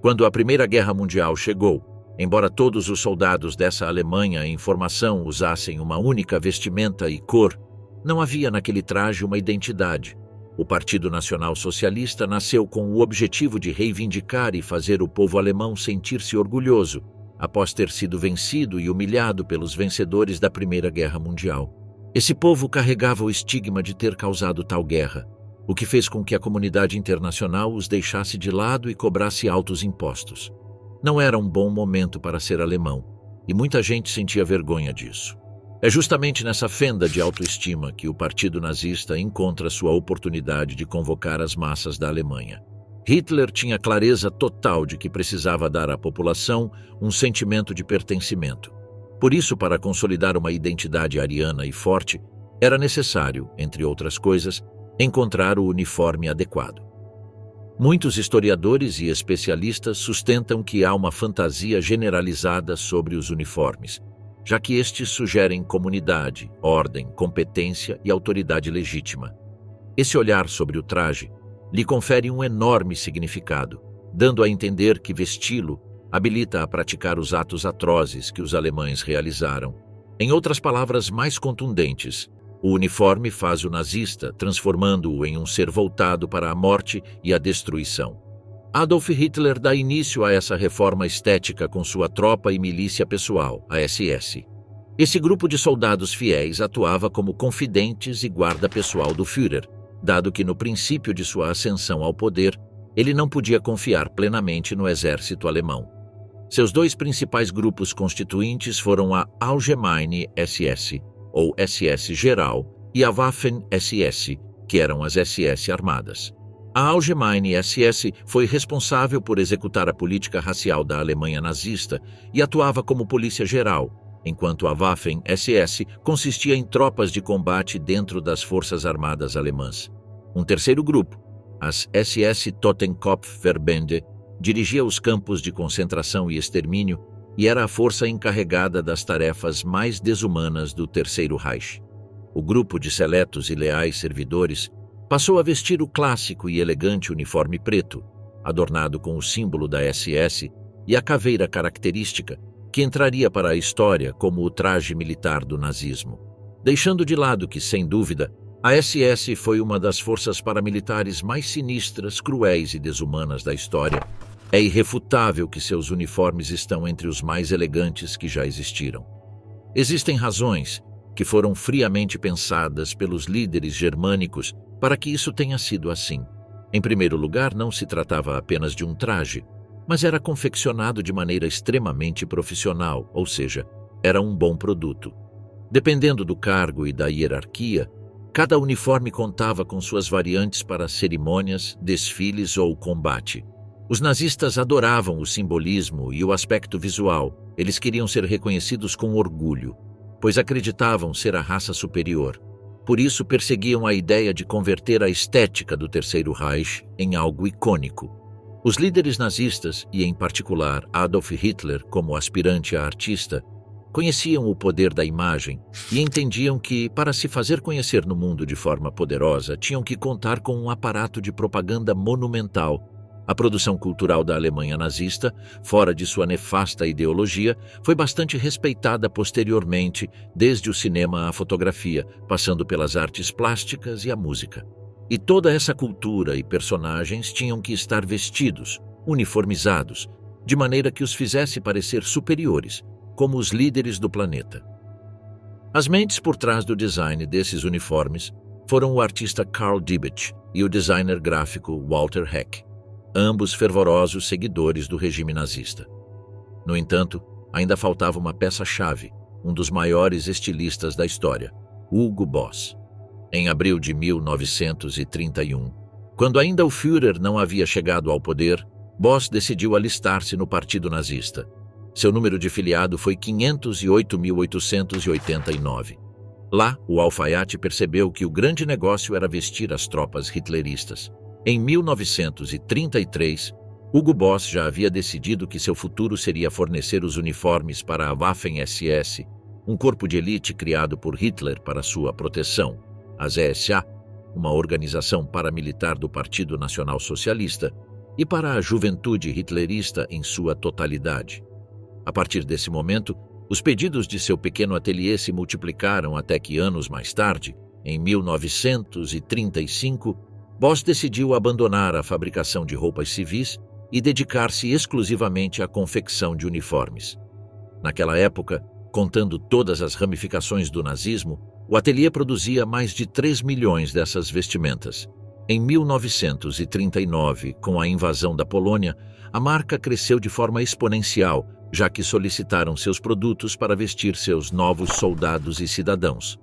S1: Quando a Primeira Guerra Mundial chegou, embora todos os soldados dessa Alemanha em formação usassem uma única vestimenta e cor, não havia naquele traje uma identidade. O Partido Nacional Socialista nasceu com o objetivo de reivindicar e fazer o povo alemão sentir-se orgulhoso, após ter sido vencido e humilhado pelos vencedores da Primeira Guerra Mundial. Esse povo carregava o estigma de ter causado tal guerra, o que fez com que a comunidade internacional os deixasse de lado e cobrasse altos impostos. Não era um bom momento para ser alemão, e muita gente sentia vergonha disso. É justamente nessa fenda de autoestima que o Partido Nazista encontra sua oportunidade de convocar as massas da Alemanha. Hitler tinha clareza total de que precisava dar à população um sentimento de pertencimento. Por isso, para consolidar uma identidade ariana e forte, era necessário, entre outras coisas, encontrar o uniforme adequado. Muitos historiadores e especialistas sustentam que há uma fantasia generalizada sobre os uniformes, já que estes sugerem comunidade, ordem, competência e autoridade legítima. Esse olhar sobre o traje lhe confere um enorme significado, dando a entender que vesti-lo habilita a praticar os atos atrozes que os alemães realizaram. Em outras palavras mais contundentes, o uniforme faz o nazista, transformando-o em um ser voltado para a morte e a destruição. Adolf Hitler dá início a essa reforma estética com sua tropa e milícia pessoal, a SS. Esse grupo de soldados fiéis atuava como confidentes e guarda pessoal do Führer, dado que no princípio de sua ascensão ao poder, ele não podia confiar plenamente no exército alemão. Seus dois principais grupos constituintes foram a Allgemeine SS, ou SS Geral, e a Waffen-SS, que eram as SS armadas. A Allgemeine SS foi responsável por executar a política racial da Alemanha nazista e atuava como polícia geral, enquanto a Waffen-SS consistia em tropas de combate dentro das forças armadas alemãs. Um terceiro grupo, as SS Totenkopfverbände, dirigia os campos de concentração e extermínio e era a força encarregada das tarefas mais desumanas do Terceiro Reich. O grupo de seletos e leais servidores passou a vestir o clássico e elegante uniforme preto, adornado com o símbolo da SS e a caveira característica, que entraria para a história como o traje militar do nazismo. Deixando de lado que, sem dúvida, a SS foi uma das forças paramilitares mais sinistras, cruéis e desumanas da história, é irrefutável que seus uniformes estão entre os mais elegantes que já existiram. Existem razões que foram friamente pensadas pelos líderes germânicos para que isso tenha sido assim. Em primeiro lugar, não se tratava apenas de um traje, mas era confeccionado de maneira extremamente profissional, ou seja, era um bom produto. Dependendo do cargo e da hierarquia, cada uniforme contava com suas variantes para cerimônias, desfiles ou combate. Os nazistas adoravam o simbolismo e o aspecto visual. Eles queriam ser reconhecidos com orgulho, pois acreditavam ser a raça superior. Por isso, perseguiam a ideia de converter a estética do Terceiro Reich em algo icônico. Os líderes nazistas, e em particular Adolf Hitler como aspirante a artista, conheciam o poder da imagem e entendiam que, para se fazer conhecer no mundo de forma poderosa, tinham que contar com um aparato de propaganda monumental. A produção cultural da Alemanha nazista, fora de sua nefasta ideologia, foi bastante respeitada posteriormente, desde o cinema à fotografia, passando pelas artes plásticas e a música. E toda essa cultura e personagens tinham que estar vestidos, uniformizados, de maneira que os fizesse parecer superiores, como os líderes do planeta. As mentes por trás do design desses uniformes foram o artista Karl Diebitsch e o designer gráfico Walter Heck, ambos fervorosos seguidores do regime nazista. No entanto, ainda faltava uma peça-chave, um dos maiores estilistas da história, Hugo Boss. Em abril de 1931, quando ainda o Führer não havia chegado ao poder, Boss decidiu alistar-se no Partido Nazista. Seu número de filiado foi 508.889. Lá, o alfaiate percebeu que o grande negócio era vestir as tropas hitleristas. Em 1933, Hugo Boss já havia decidido que seu futuro seria fornecer os uniformes para a Waffen-SS, um corpo de elite criado por Hitler para sua proteção, as ESA, uma organização paramilitar do Partido Nacional Socialista, e para a juventude hitlerista em sua totalidade. A partir desse momento, os pedidos de seu pequeno ateliê se multiplicaram até que anos mais tarde, em 1935, Boss decidiu abandonar a fabricação de roupas civis e dedicar-se exclusivamente à confecção de uniformes. Naquela época, contando todas as ramificações do nazismo, o ateliê produzia mais de 3 milhões dessas vestimentas. Em 1939, com a invasão da Polônia, a marca cresceu de forma exponencial, já que solicitaram seus produtos para vestir seus novos soldados e cidadãos.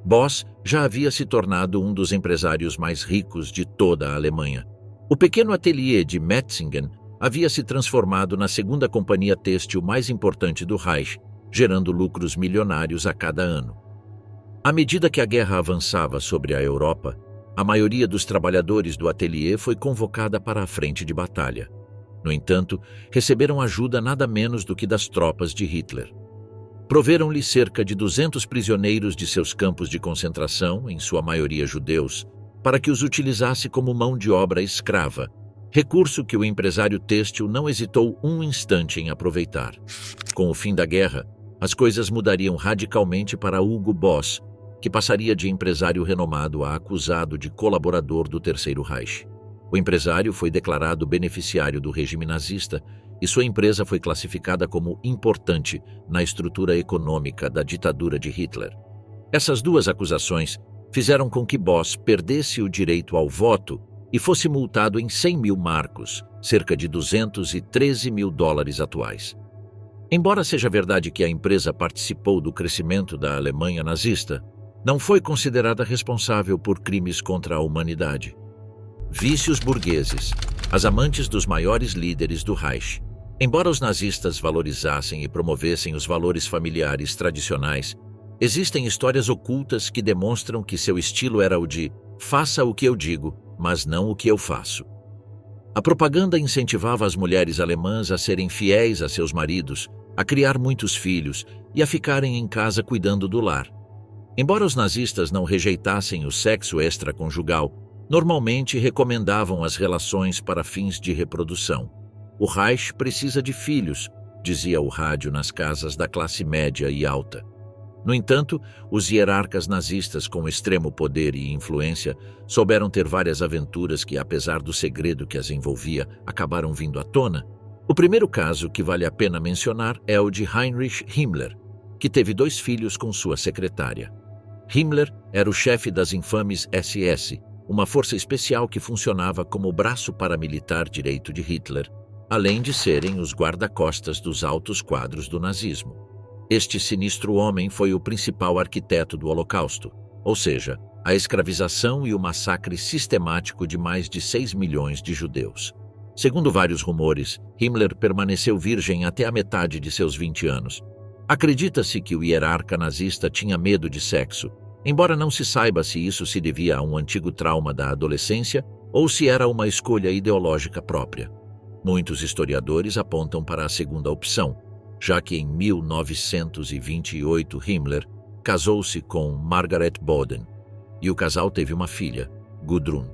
S1: Boss já havia se tornado um dos empresários mais ricos de toda a Alemanha. O pequeno ateliê de Metzingen havia se transformado na segunda companhia têxtil mais importante do Reich, gerando lucros milionários a cada ano. À medida que a guerra avançava sobre a Europa, a maioria dos trabalhadores do ateliê foi convocada para a frente de batalha. No entanto, receberam ajuda nada menos do que das tropas de Hitler. Proveram-lhe cerca de 200 prisioneiros de seus campos de concentração, em sua maioria judeus, para que os utilizasse como mão de obra escrava, recurso que o empresário têxtil não hesitou um instante em aproveitar. Com o fim da guerra, as coisas mudariam radicalmente para Hugo Boss, que passaria de empresário renomado a acusado de colaborador do Terceiro Reich. O empresário foi declarado beneficiário do regime nazista e sua empresa foi classificada como importante na estrutura econômica da ditadura de Hitler. Essas duas acusações fizeram com que Boss perdesse o direito ao voto e fosse multado em 100 mil marcos, cerca de $213 mil atuais. Embora seja verdade que a empresa participou do crescimento da Alemanha nazista, não foi considerada responsável por crimes contra a humanidade. Vícios burgueses, as amantes dos maiores líderes do Reich. Embora os nazistas valorizassem e promovessem os valores familiares tradicionais, existem histórias ocultas que demonstram que seu estilo era o de "faça o que eu digo, mas não o que eu faço". A propaganda incentivava as mulheres alemãs a serem fiéis a seus maridos, a criar muitos filhos e a ficarem em casa cuidando do lar. Embora os nazistas não rejeitassem o sexo extraconjugal, normalmente recomendavam as relações para fins de reprodução. O Reich precisa de filhos, dizia o rádio nas casas da classe média e alta. No entanto, os hierarcas nazistas com extremo poder e influência souberam ter várias aventuras que, apesar do segredo que as envolvia, acabaram vindo à tona. O primeiro caso que vale a pena mencionar é o de Heinrich Himmler, que teve 2 filhos com sua secretária. Himmler era o chefe das infames SS, uma força especial que funcionava como braço paramilitar direito de Hitler, além de serem os guarda-costas dos altos quadros do nazismo. Este sinistro homem foi o principal arquiteto do Holocausto, ou seja, a escravização e o massacre sistemático de mais de 6 milhões de judeus. Segundo vários rumores, Himmler permaneceu virgem até a metade de seus 20 anos. Acredita-se que o hierarca nazista tinha medo de sexo, embora não se saiba se isso se devia a um antigo trauma da adolescência ou se era uma escolha ideológica própria. Muitos historiadores apontam para a segunda opção, já que em 1928 Himmler casou-se com Margaret Boden, e o casal teve uma filha, Gudrun.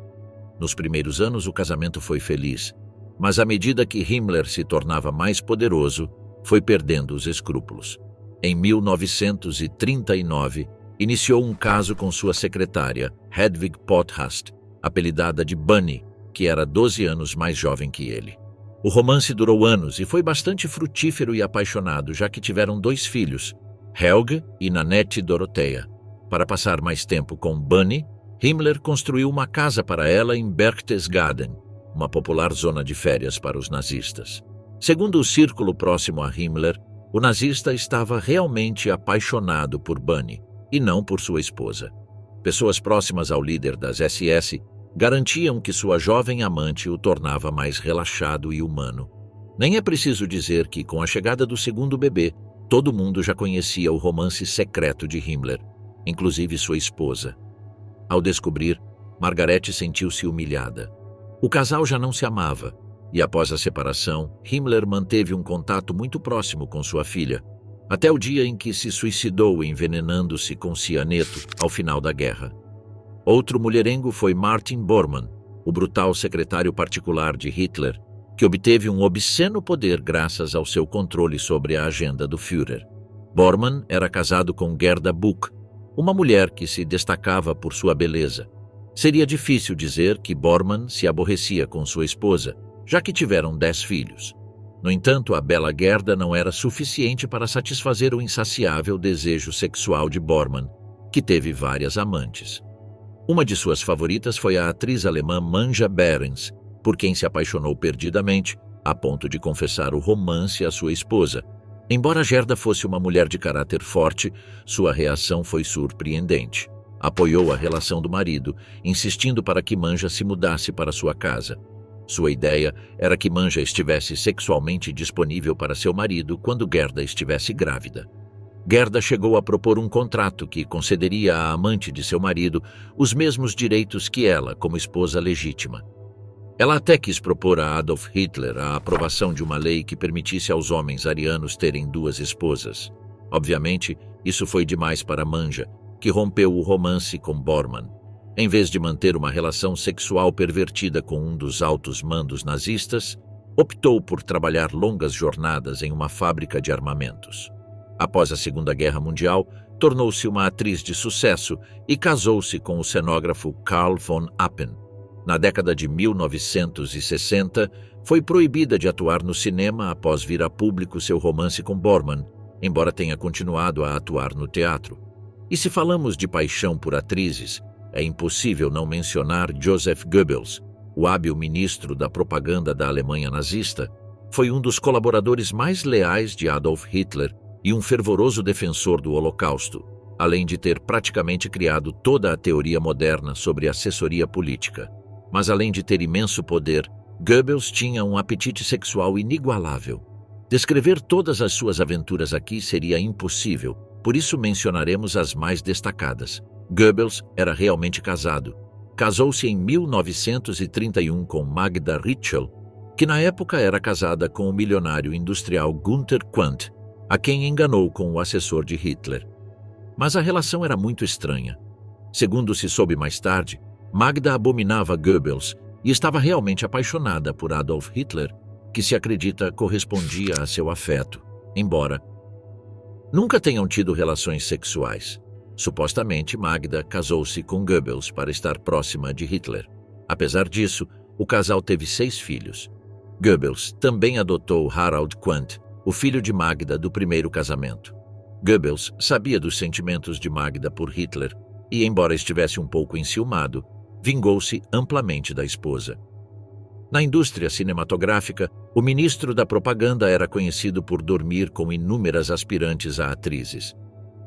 S1: Nos primeiros anos o casamento foi feliz, mas à medida que Himmler se tornava mais poderoso, foi perdendo os escrúpulos. Em 1939, iniciou um caso com sua secretária, Hedwig Potthast, apelidada de Bunny, que era 12 anos mais jovem que ele. O romance durou anos e foi bastante frutífero e apaixonado, já que tiveram 2 filhos, Helge e Nanette Dorothea. Para passar mais tempo com Bunny, Himmler construiu uma casa para ela em Berchtesgaden, uma popular zona de férias para os nazistas. Segundo o círculo próximo a Himmler, o nazista estava realmente apaixonado por Bunny, e não por sua esposa. Pessoas próximas ao líder das SS garantiam que sua jovem amante o tornava mais relaxado e humano. Nem é preciso dizer que, com a chegada do segundo bebê, todo mundo já conhecia o romance secreto de Himmler, inclusive sua esposa. Ao descobrir, Margarete sentiu-se humilhada. O casal já não se amava, e após a separação, Himmler manteve um contato muito próximo com sua filha, até o dia em que se suicidou envenenando-se com cianeto ao final da guerra. Outro mulherengo foi Martin Bormann, o brutal secretário particular de Hitler, que obteve um obsceno poder graças ao seu controle sobre a agenda do Führer. Bormann era casado com Gerda Buck, uma mulher que se destacava por sua beleza. Seria difícil dizer que Bormann se aborrecia com sua esposa, já que tiveram 10 filhos. No entanto, a bela Gerda não era suficiente para satisfazer o insaciável desejo sexual de Bormann, que teve várias amantes. Uma de suas favoritas foi a atriz alemã Manja Behrens, por quem se apaixonou perdidamente, a ponto de confessar o romance à sua esposa. Embora Gerda fosse uma mulher de caráter forte, sua reação foi surpreendente. Apoiou a relação do marido, insistindo para que Manja se mudasse para sua casa. Sua ideia era que Manja estivesse sexualmente disponível para seu marido quando Gerda estivesse grávida. Gerda chegou a propor um contrato que concederia à amante de seu marido os mesmos direitos que ela como esposa legítima. Ela até quis propor a Adolf Hitler a aprovação de uma lei que permitisse aos homens arianos terem 2 esposas. Obviamente, isso foi demais para Manja, que rompeu o romance com Bormann. Em vez de manter uma relação sexual pervertida com um dos altos mandos nazistas, optou por trabalhar longas jornadas em uma fábrica de armamentos. Após a Segunda Guerra Mundial, tornou-se uma atriz de sucesso e casou-se com o cenógrafo Karl von Appen. Na década de 1960, foi proibida de atuar no cinema após vir a público seu romance com Bormann, embora tenha continuado a atuar no teatro. E se falamos de paixão por atrizes, é impossível não mencionar Joseph Goebbels, o hábil ministro da propaganda da Alemanha nazista. foi um dos colaboradores mais leais de Adolf Hitler e um fervoroso defensor do Holocausto, além de ter praticamente criado toda a teoria moderna sobre assessoria política. Mas além de ter imenso poder, Goebbels tinha um apetite sexual inigualável. Descrever todas as suas aventuras aqui seria impossível, por isso mencionaremos as mais destacadas. Goebbels era realmente casado. Casou-se em 1931 com Magda Ritschl, que na época era casada com o milionário industrial Günther Quandt, a quem enganou com o assessor de Hitler. Mas a relação era muito estranha. Segundo se soube mais tarde, Magda abominava Goebbels e estava realmente apaixonada por Adolf Hitler, que se acredita correspondia a seu afeto, embora nunca tenham tido relações sexuais. Supostamente, Magda casou-se com Goebbels para estar próxima de Hitler. Apesar disso, o casal teve 6 filhos. Goebbels também adotou Harald Quandt, o filho de Magda do primeiro casamento. Goebbels sabia dos sentimentos de Magda por Hitler e, embora estivesse um pouco enciumado, vingou-se amplamente da esposa. Na indústria cinematográfica, o ministro da propaganda era conhecido por dormir com inúmeras aspirantes a atrizes.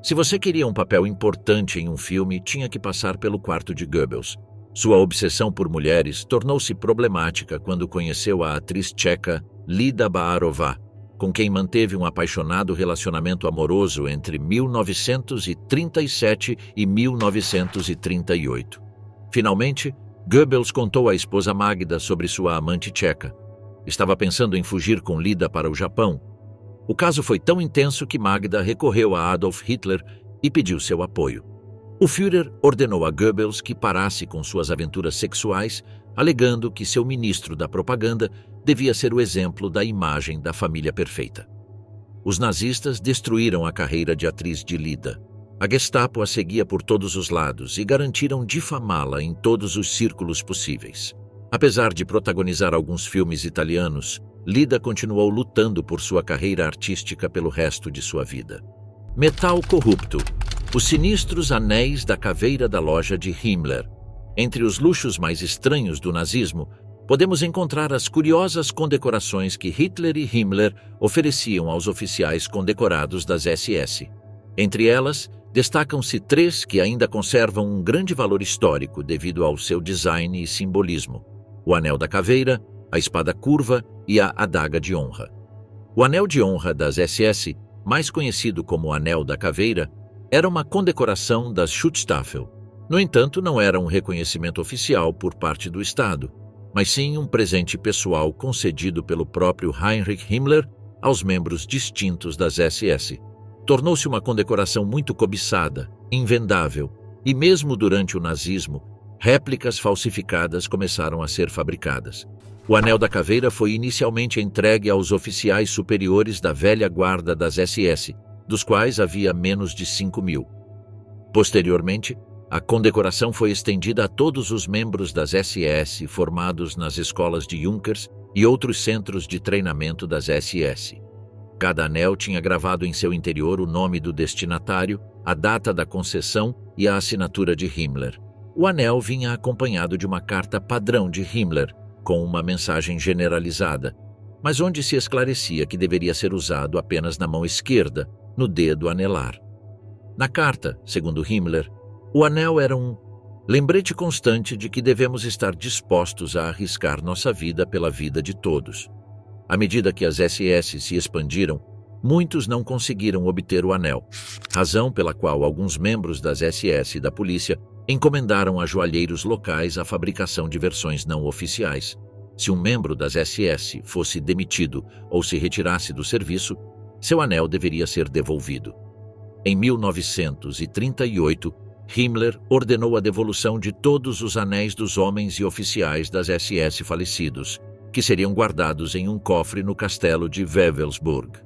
S1: Se você queria um papel importante em um filme, tinha que passar pelo quarto de Goebbels. Sua obsessão por mulheres tornou-se problemática quando conheceu a atriz tcheca Lida Baárová, com quem manteve um apaixonado relacionamento amoroso entre 1937 e 1938. Finalmente, Goebbels contou à esposa Magda sobre sua amante tcheca. Estava pensando em fugir com Lida para o Japão. O caso foi tão intenso que Magda recorreu a Adolf Hitler e pediu seu apoio. O Führer ordenou a Goebbels que parasse com suas aventuras sexuais, alegando que seu ministro da propaganda devia ser o exemplo da imagem da família perfeita. Os nazistas destruíram a carreira de atriz de Lida. A Gestapo a seguia por todos os lados e garantiram difamá-la em todos os círculos possíveis. Apesar de protagonizar alguns filmes italianos, Lida continuou lutando por sua carreira artística pelo resto de sua vida. Metal corrupto. Os sinistros anéis da caveira da loja de Himmler. Entre os luxos mais estranhos do nazismo, podemos encontrar as curiosas condecorações que Hitler e Himmler ofereciam aos oficiais condecorados das SS. Entre elas, destacam-se 3 que ainda conservam um grande valor histórico devido ao seu design e simbolismo: o Anel da Caveira, a Espada Curva e a Adaga de Honra. O Anel de Honra das SS, mais conhecido como Anel da Caveira, era uma condecoração das Schutzstaffel. No entanto, não era um reconhecimento oficial por parte do Estado, mas sim um presente pessoal concedido pelo próprio Heinrich Himmler aos membros distintos das SS. Tornou-se uma condecoração muito cobiçada, invendável, e mesmo durante o nazismo, réplicas falsificadas começaram a ser fabricadas. O Anel da Caveira foi inicialmente entregue aos oficiais superiores da velha guarda das SS, dos quais havia menos de 5.000. Posteriormente, a condecoração foi estendida a todos os membros das SS formados nas escolas de Junkers e outros centros de treinamento das SS. Cada anel tinha gravado em seu interior o nome do destinatário, a data da concessão e a assinatura de Himmler. O anel vinha acompanhado de uma carta padrão de Himmler, com uma mensagem generalizada, mas onde se esclarecia que deveria ser usado apenas na mão esquerda, no dedo anelar. Na carta, segundo Himmler, o anel era um lembrete constante de que devemos estar dispostos a arriscar nossa vida pela vida de todos. À medida que as SS se expandiram, muitos não conseguiram obter o anel, razão pela qual alguns membros das SS e da polícia encomendaram a joalheiros locais a fabricação de versões não oficiais. Se um membro das SS fosse demitido ou se retirasse do serviço, seu anel deveria ser devolvido. Em 1938, Himmler ordenou a devolução de todos os anéis dos homens e oficiais das SS falecidos, que seriam guardados em um cofre no castelo de Wewelsburg.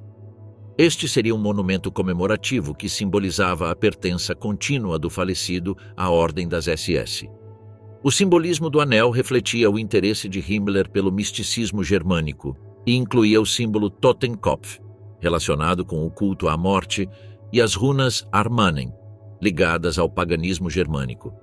S1: Este seria um monumento comemorativo que simbolizava a pertença contínua do falecido à ordem das SS. O simbolismo do anel refletia o interesse de Himmler pelo misticismo germânico e incluía o símbolo Totenkopf, relacionado com o culto à morte, e as runas Armanen, ligadas ao paganismo germânico.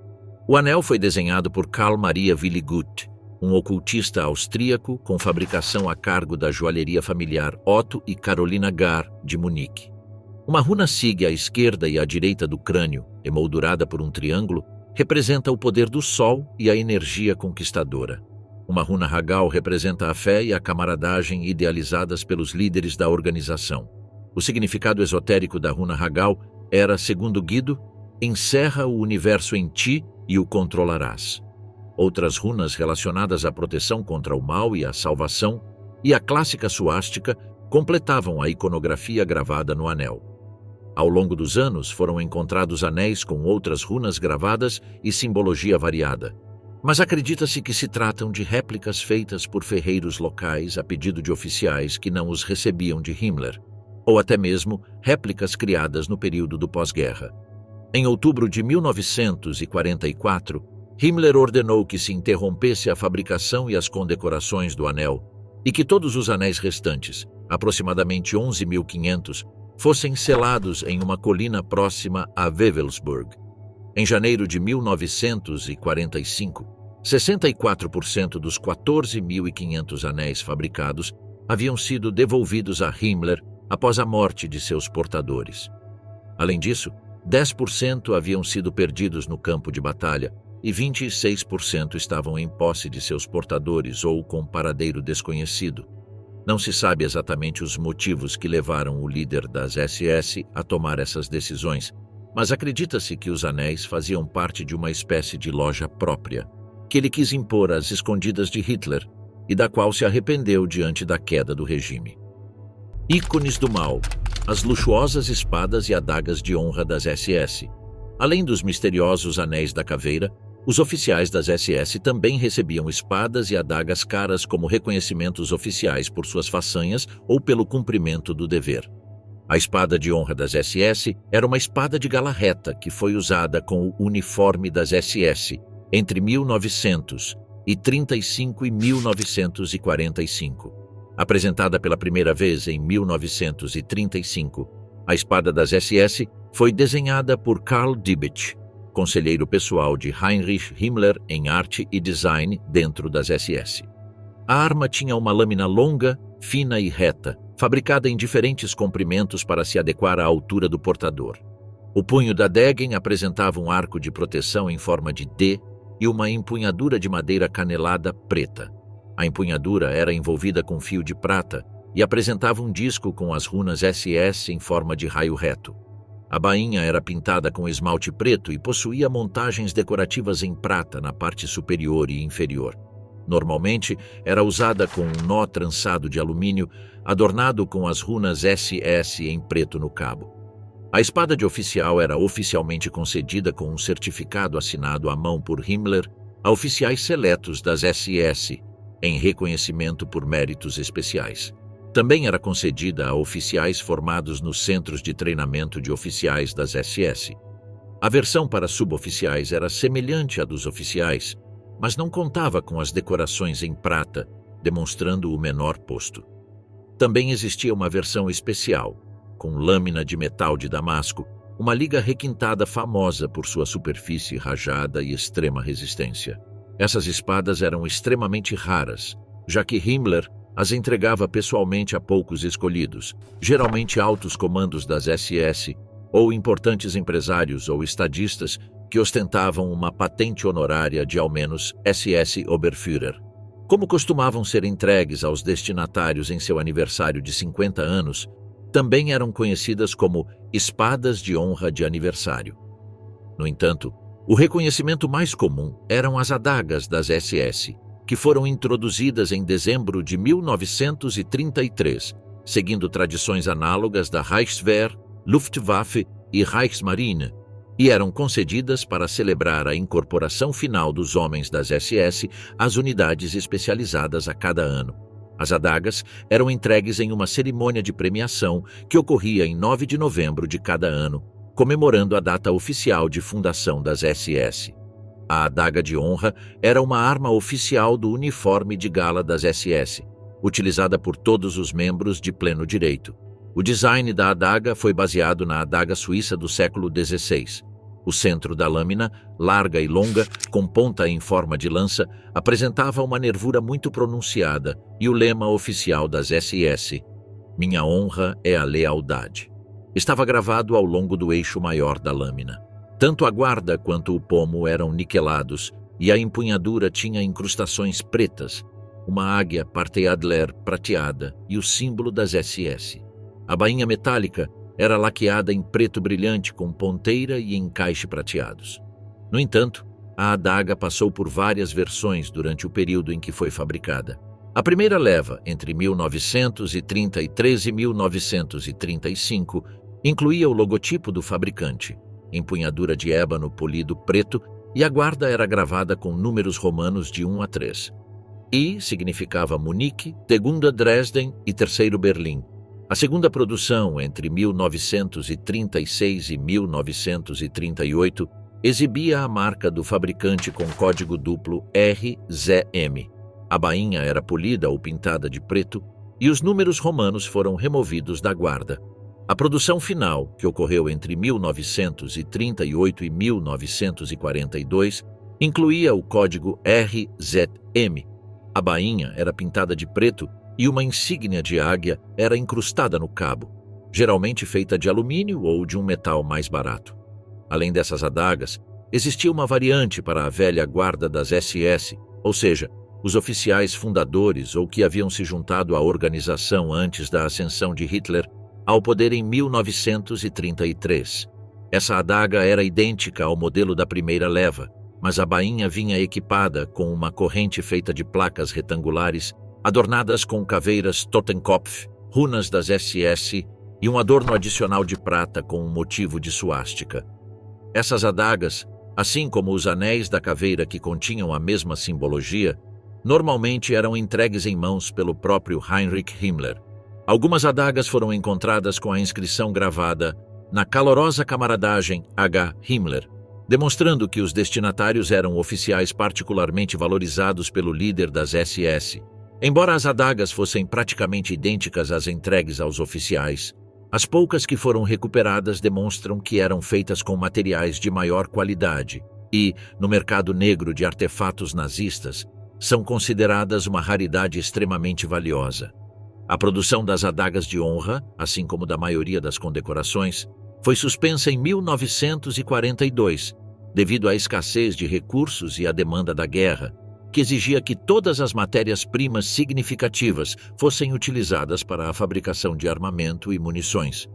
S1: O anel foi desenhado por Karl Maria Willi Guth um ocultista austríaco com fabricação a cargo da joalheria familiar Otto e Carolina Gar, de Munique. Uma runa Sig à esquerda e à direita do crânio, emoldurada por um triângulo, representa o poder do Sol e a energia conquistadora. Uma runa Hagal representa a fé e a camaradagem idealizadas pelos líderes da organização. O significado esotérico da runa Hagal era, segundo Guido, encerra o universo em ti e o controlarás. Outras runas relacionadas à proteção contra o mal e à salvação, e a clássica suástica, completavam a iconografia gravada no anel. Ao longo dos anos foram encontrados anéis com outras runas gravadas e simbologia variada, mas acredita-se que se tratam de réplicas feitas por ferreiros locais a pedido de oficiais que não os recebiam de Himmler, ou até mesmo réplicas criadas no período do pós-guerra. Em outubro de 1944, Himmler ordenou que se interrompesse a fabricação e as condecorações do anel e que todos os anéis restantes, aproximadamente 11.500, fossem selados em uma colina próxima a Wewelsburg. Em janeiro de 1945, 64% dos 14.500 anéis fabricados haviam sido devolvidos a Himmler após a morte de seus portadores. Além disso, 10% haviam sido perdidos no campo de batalha e 26% estavam em posse de seus portadores ou com paradeiro desconhecido. Não se sabe exatamente os motivos que levaram o líder das SS a tomar essas decisões, mas acredita-se que os anéis faziam parte de uma espécie de loja própria, que ele quis impor às escondidas de Hitler e da qual se arrependeu diante da queda do regime. Ícones do mal: as luxuosas espadas e adagas de honra das SS. Além dos misteriosos anéis da caveira, os oficiais das SS também recebiam espadas e adagas caras como reconhecimentos oficiais por suas façanhas ou pelo cumprimento do dever. A espada de honra das SS era uma espada de gala reta que foi usada com o uniforme das SS entre 1935 e 1945. Apresentada pela primeira vez em 1935, a espada das SS foi desenhada por Karl Diebitsch, conselheiro pessoal de Heinrich Himmler em arte e design dentro das SS. A arma tinha uma lâmina longa, fina e reta, fabricada em diferentes comprimentos para se adequar à altura do portador. O punho da Degen apresentava um arco de proteção em forma de D e uma empunhadura de madeira canelada preta. A empunhadura era envolvida com fio de prata e apresentava um disco com as runas SS em forma de raio reto. A bainha era pintada com esmalte preto e possuía montagens decorativas em prata na parte superior e inferior. Normalmente, era usada com um nó trançado de alumínio, adornado com as runas SS em preto no cabo. A espada de oficial era oficialmente concedida com um certificado assinado à mão por Himmler a oficiais seletos das SS, em reconhecimento por méritos especiais. Também era concedida a oficiais formados nos centros de treinamento de oficiais das SS. A versão para suboficiais era semelhante à dos oficiais, mas não contava com as decorações em prata, demonstrando o menor posto. Também existia uma versão especial, com lâmina de metal de damasco, uma liga requintada famosa por sua superfície rajada e extrema resistência. Essas espadas eram extremamente raras, já que Himmler as entregava pessoalmente a poucos escolhidos, geralmente altos comandos das SS ou importantes empresários ou estadistas que ostentavam uma patente honorária de ao menos SS Oberführer. Como costumavam ser entregues aos destinatários em seu aniversário de 50 anos, também eram conhecidas como espadas de honra de aniversário. No entanto, o reconhecimento mais comum eram as adagas das SS, que foram introduzidas em dezembro de 1933, seguindo tradições análogas da Reichswehr, Luftwaffe e Reichsmarine, e eram concedidas para celebrar a incorporação final dos homens das SS às unidades especializadas a cada ano. As adagas eram entregues em uma cerimônia de premiação que ocorria em 9 de novembro de cada ano, comemorando a data oficial de fundação das SS. A adaga de honra era uma arma oficial do uniforme de gala das SS, utilizada por todos os membros de pleno direito. O design da adaga foi baseado na adaga suíça do século XVI. O centro da lâmina, larga e longa, com ponta em forma de lança, apresentava uma nervura muito pronunciada e o lema oficial das SS, "Minha honra é a lealdade", estava gravado ao longo do eixo maior da lâmina. Tanto a guarda quanto o pomo eram niquelados e a empunhadura tinha incrustações pretas, uma águia Parte-Adler prateada e o símbolo das SS. A bainha metálica era laqueada em preto brilhante com ponteira e encaixe prateados. No entanto, a adaga passou por várias versões durante o período em que foi fabricada. A primeira leva, entre 1933 e 1935, incluía o logotipo do fabricante, empunhadura de ébano polido preto, e a guarda era gravada com números romanos de 1 a 3. I significava Munique, segunda Dresden e terceiro Berlim. A segunda produção, entre 1936 e 1938, exibia a marca do fabricante com código duplo RZM. A bainha era polida ou pintada de preto e os números romanos foram removidos da guarda. A produção final, que ocorreu entre 1938 e 1942, incluía o código RZM. A bainha era pintada de preto e uma insígnia de águia era incrustada no cabo, geralmente feita de alumínio ou de um metal mais barato. Além dessas adagas, existia uma variante para a velha guarda das SS, ou seja, os oficiais fundadores ou que haviam se juntado à organização antes da ascensão de Hitler ao poder em 1933. Essa adaga era idêntica ao modelo da primeira leva, mas a bainha vinha equipada com uma corrente feita de placas retangulares adornadas com caveiras Totenkopf, runas das SS e um adorno adicional de prata com um motivo de suástica. Essas adagas, assim como os anéis da caveira que continham a mesma simbologia, normalmente eram entregues em mãos pelo próprio Heinrich Himmler. Algumas adagas foram encontradas com a inscrição gravada "Na calorosa camaradagem H. Himmler", demonstrando que os destinatários eram oficiais particularmente valorizados pelo líder das SS. Embora as adagas fossem praticamente idênticas às entregues aos oficiais, as poucas que foram recuperadas demonstram que eram feitas com materiais de maior qualidade e, no mercado negro de artefatos nazistas, são consideradas uma raridade extremamente valiosa. A produção das adagas de honra, assim como da maioria das condecorações, foi suspensa em 1942, devido à escassez de recursos e à demanda da guerra, que exigia que todas as matérias-primas significativas fossem utilizadas para a fabricação de armamento e munições.